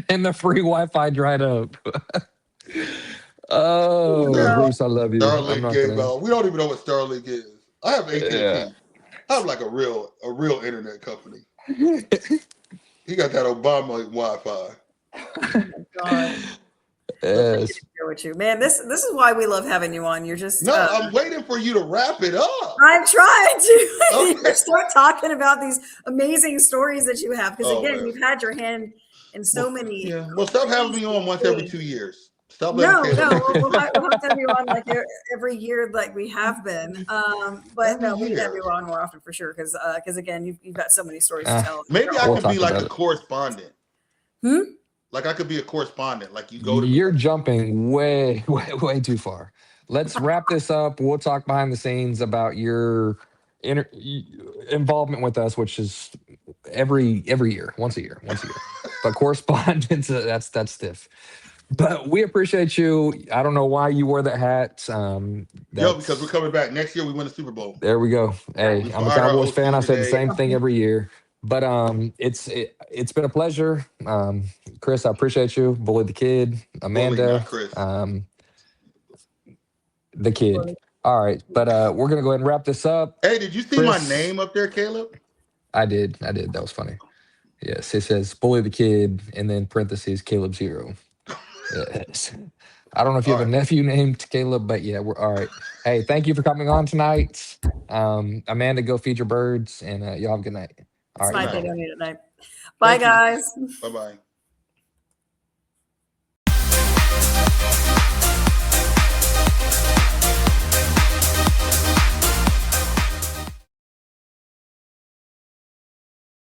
And the free Wi-Fi dried up. Oh, Yeah. Bruce, I love you. Starlink gave out. We don't even know what Starlink is. I have AT&T. Yeah. I have like a real internet company. He got that Obama Wi-Fi. Oh my God. Yes. With you, man. This is why we love having you on. You're just No, I'm waiting for you to wrap it up. I'm trying to Okay. start talking about these amazing stories that you have. Because again, man. you've had your hand in so many. Yeah. Well, stop having me on once every 2 years. Stop No, letting we'll have to have you on like every year, like we have been. But no, we can have you on more often for sure. Because again, you've got so many stories to tell. Maybe I We'll could be talk like about a it. correspondent. Like I could be a correspondent. Like you go to. You're jumping way too far. Let's wrap this up. We'll talk behind the scenes about your involvement with us, which is every year, once a year. But correspondence, that's stiff. But we appreciate you. I don't know why you wore that hat. Because we're coming back next year. We win the Super Bowl. There we go. Hey, We I'm a fired our Cowboys OC fan. I say the today. same thing every year. But it's been a pleasure. Chris, I appreciate you. Bully the kid. Amanda. Bully, not Chris. The kid. All right. But we're gonna go ahead and wrap this up. Hey, did you see my name up there, Caleb? I did. That was funny. Yes, it says Bully the Kid and then parentheses Caleb 0. Yes. I don't know if you have a nephew named Caleb, but yeah, we're all right. Hey, thank you for coming on tonight. Amanda, go feed your birds, and y'all have a good night. It's All right. night. They don't need it at night. Bye, guys. Bye-bye.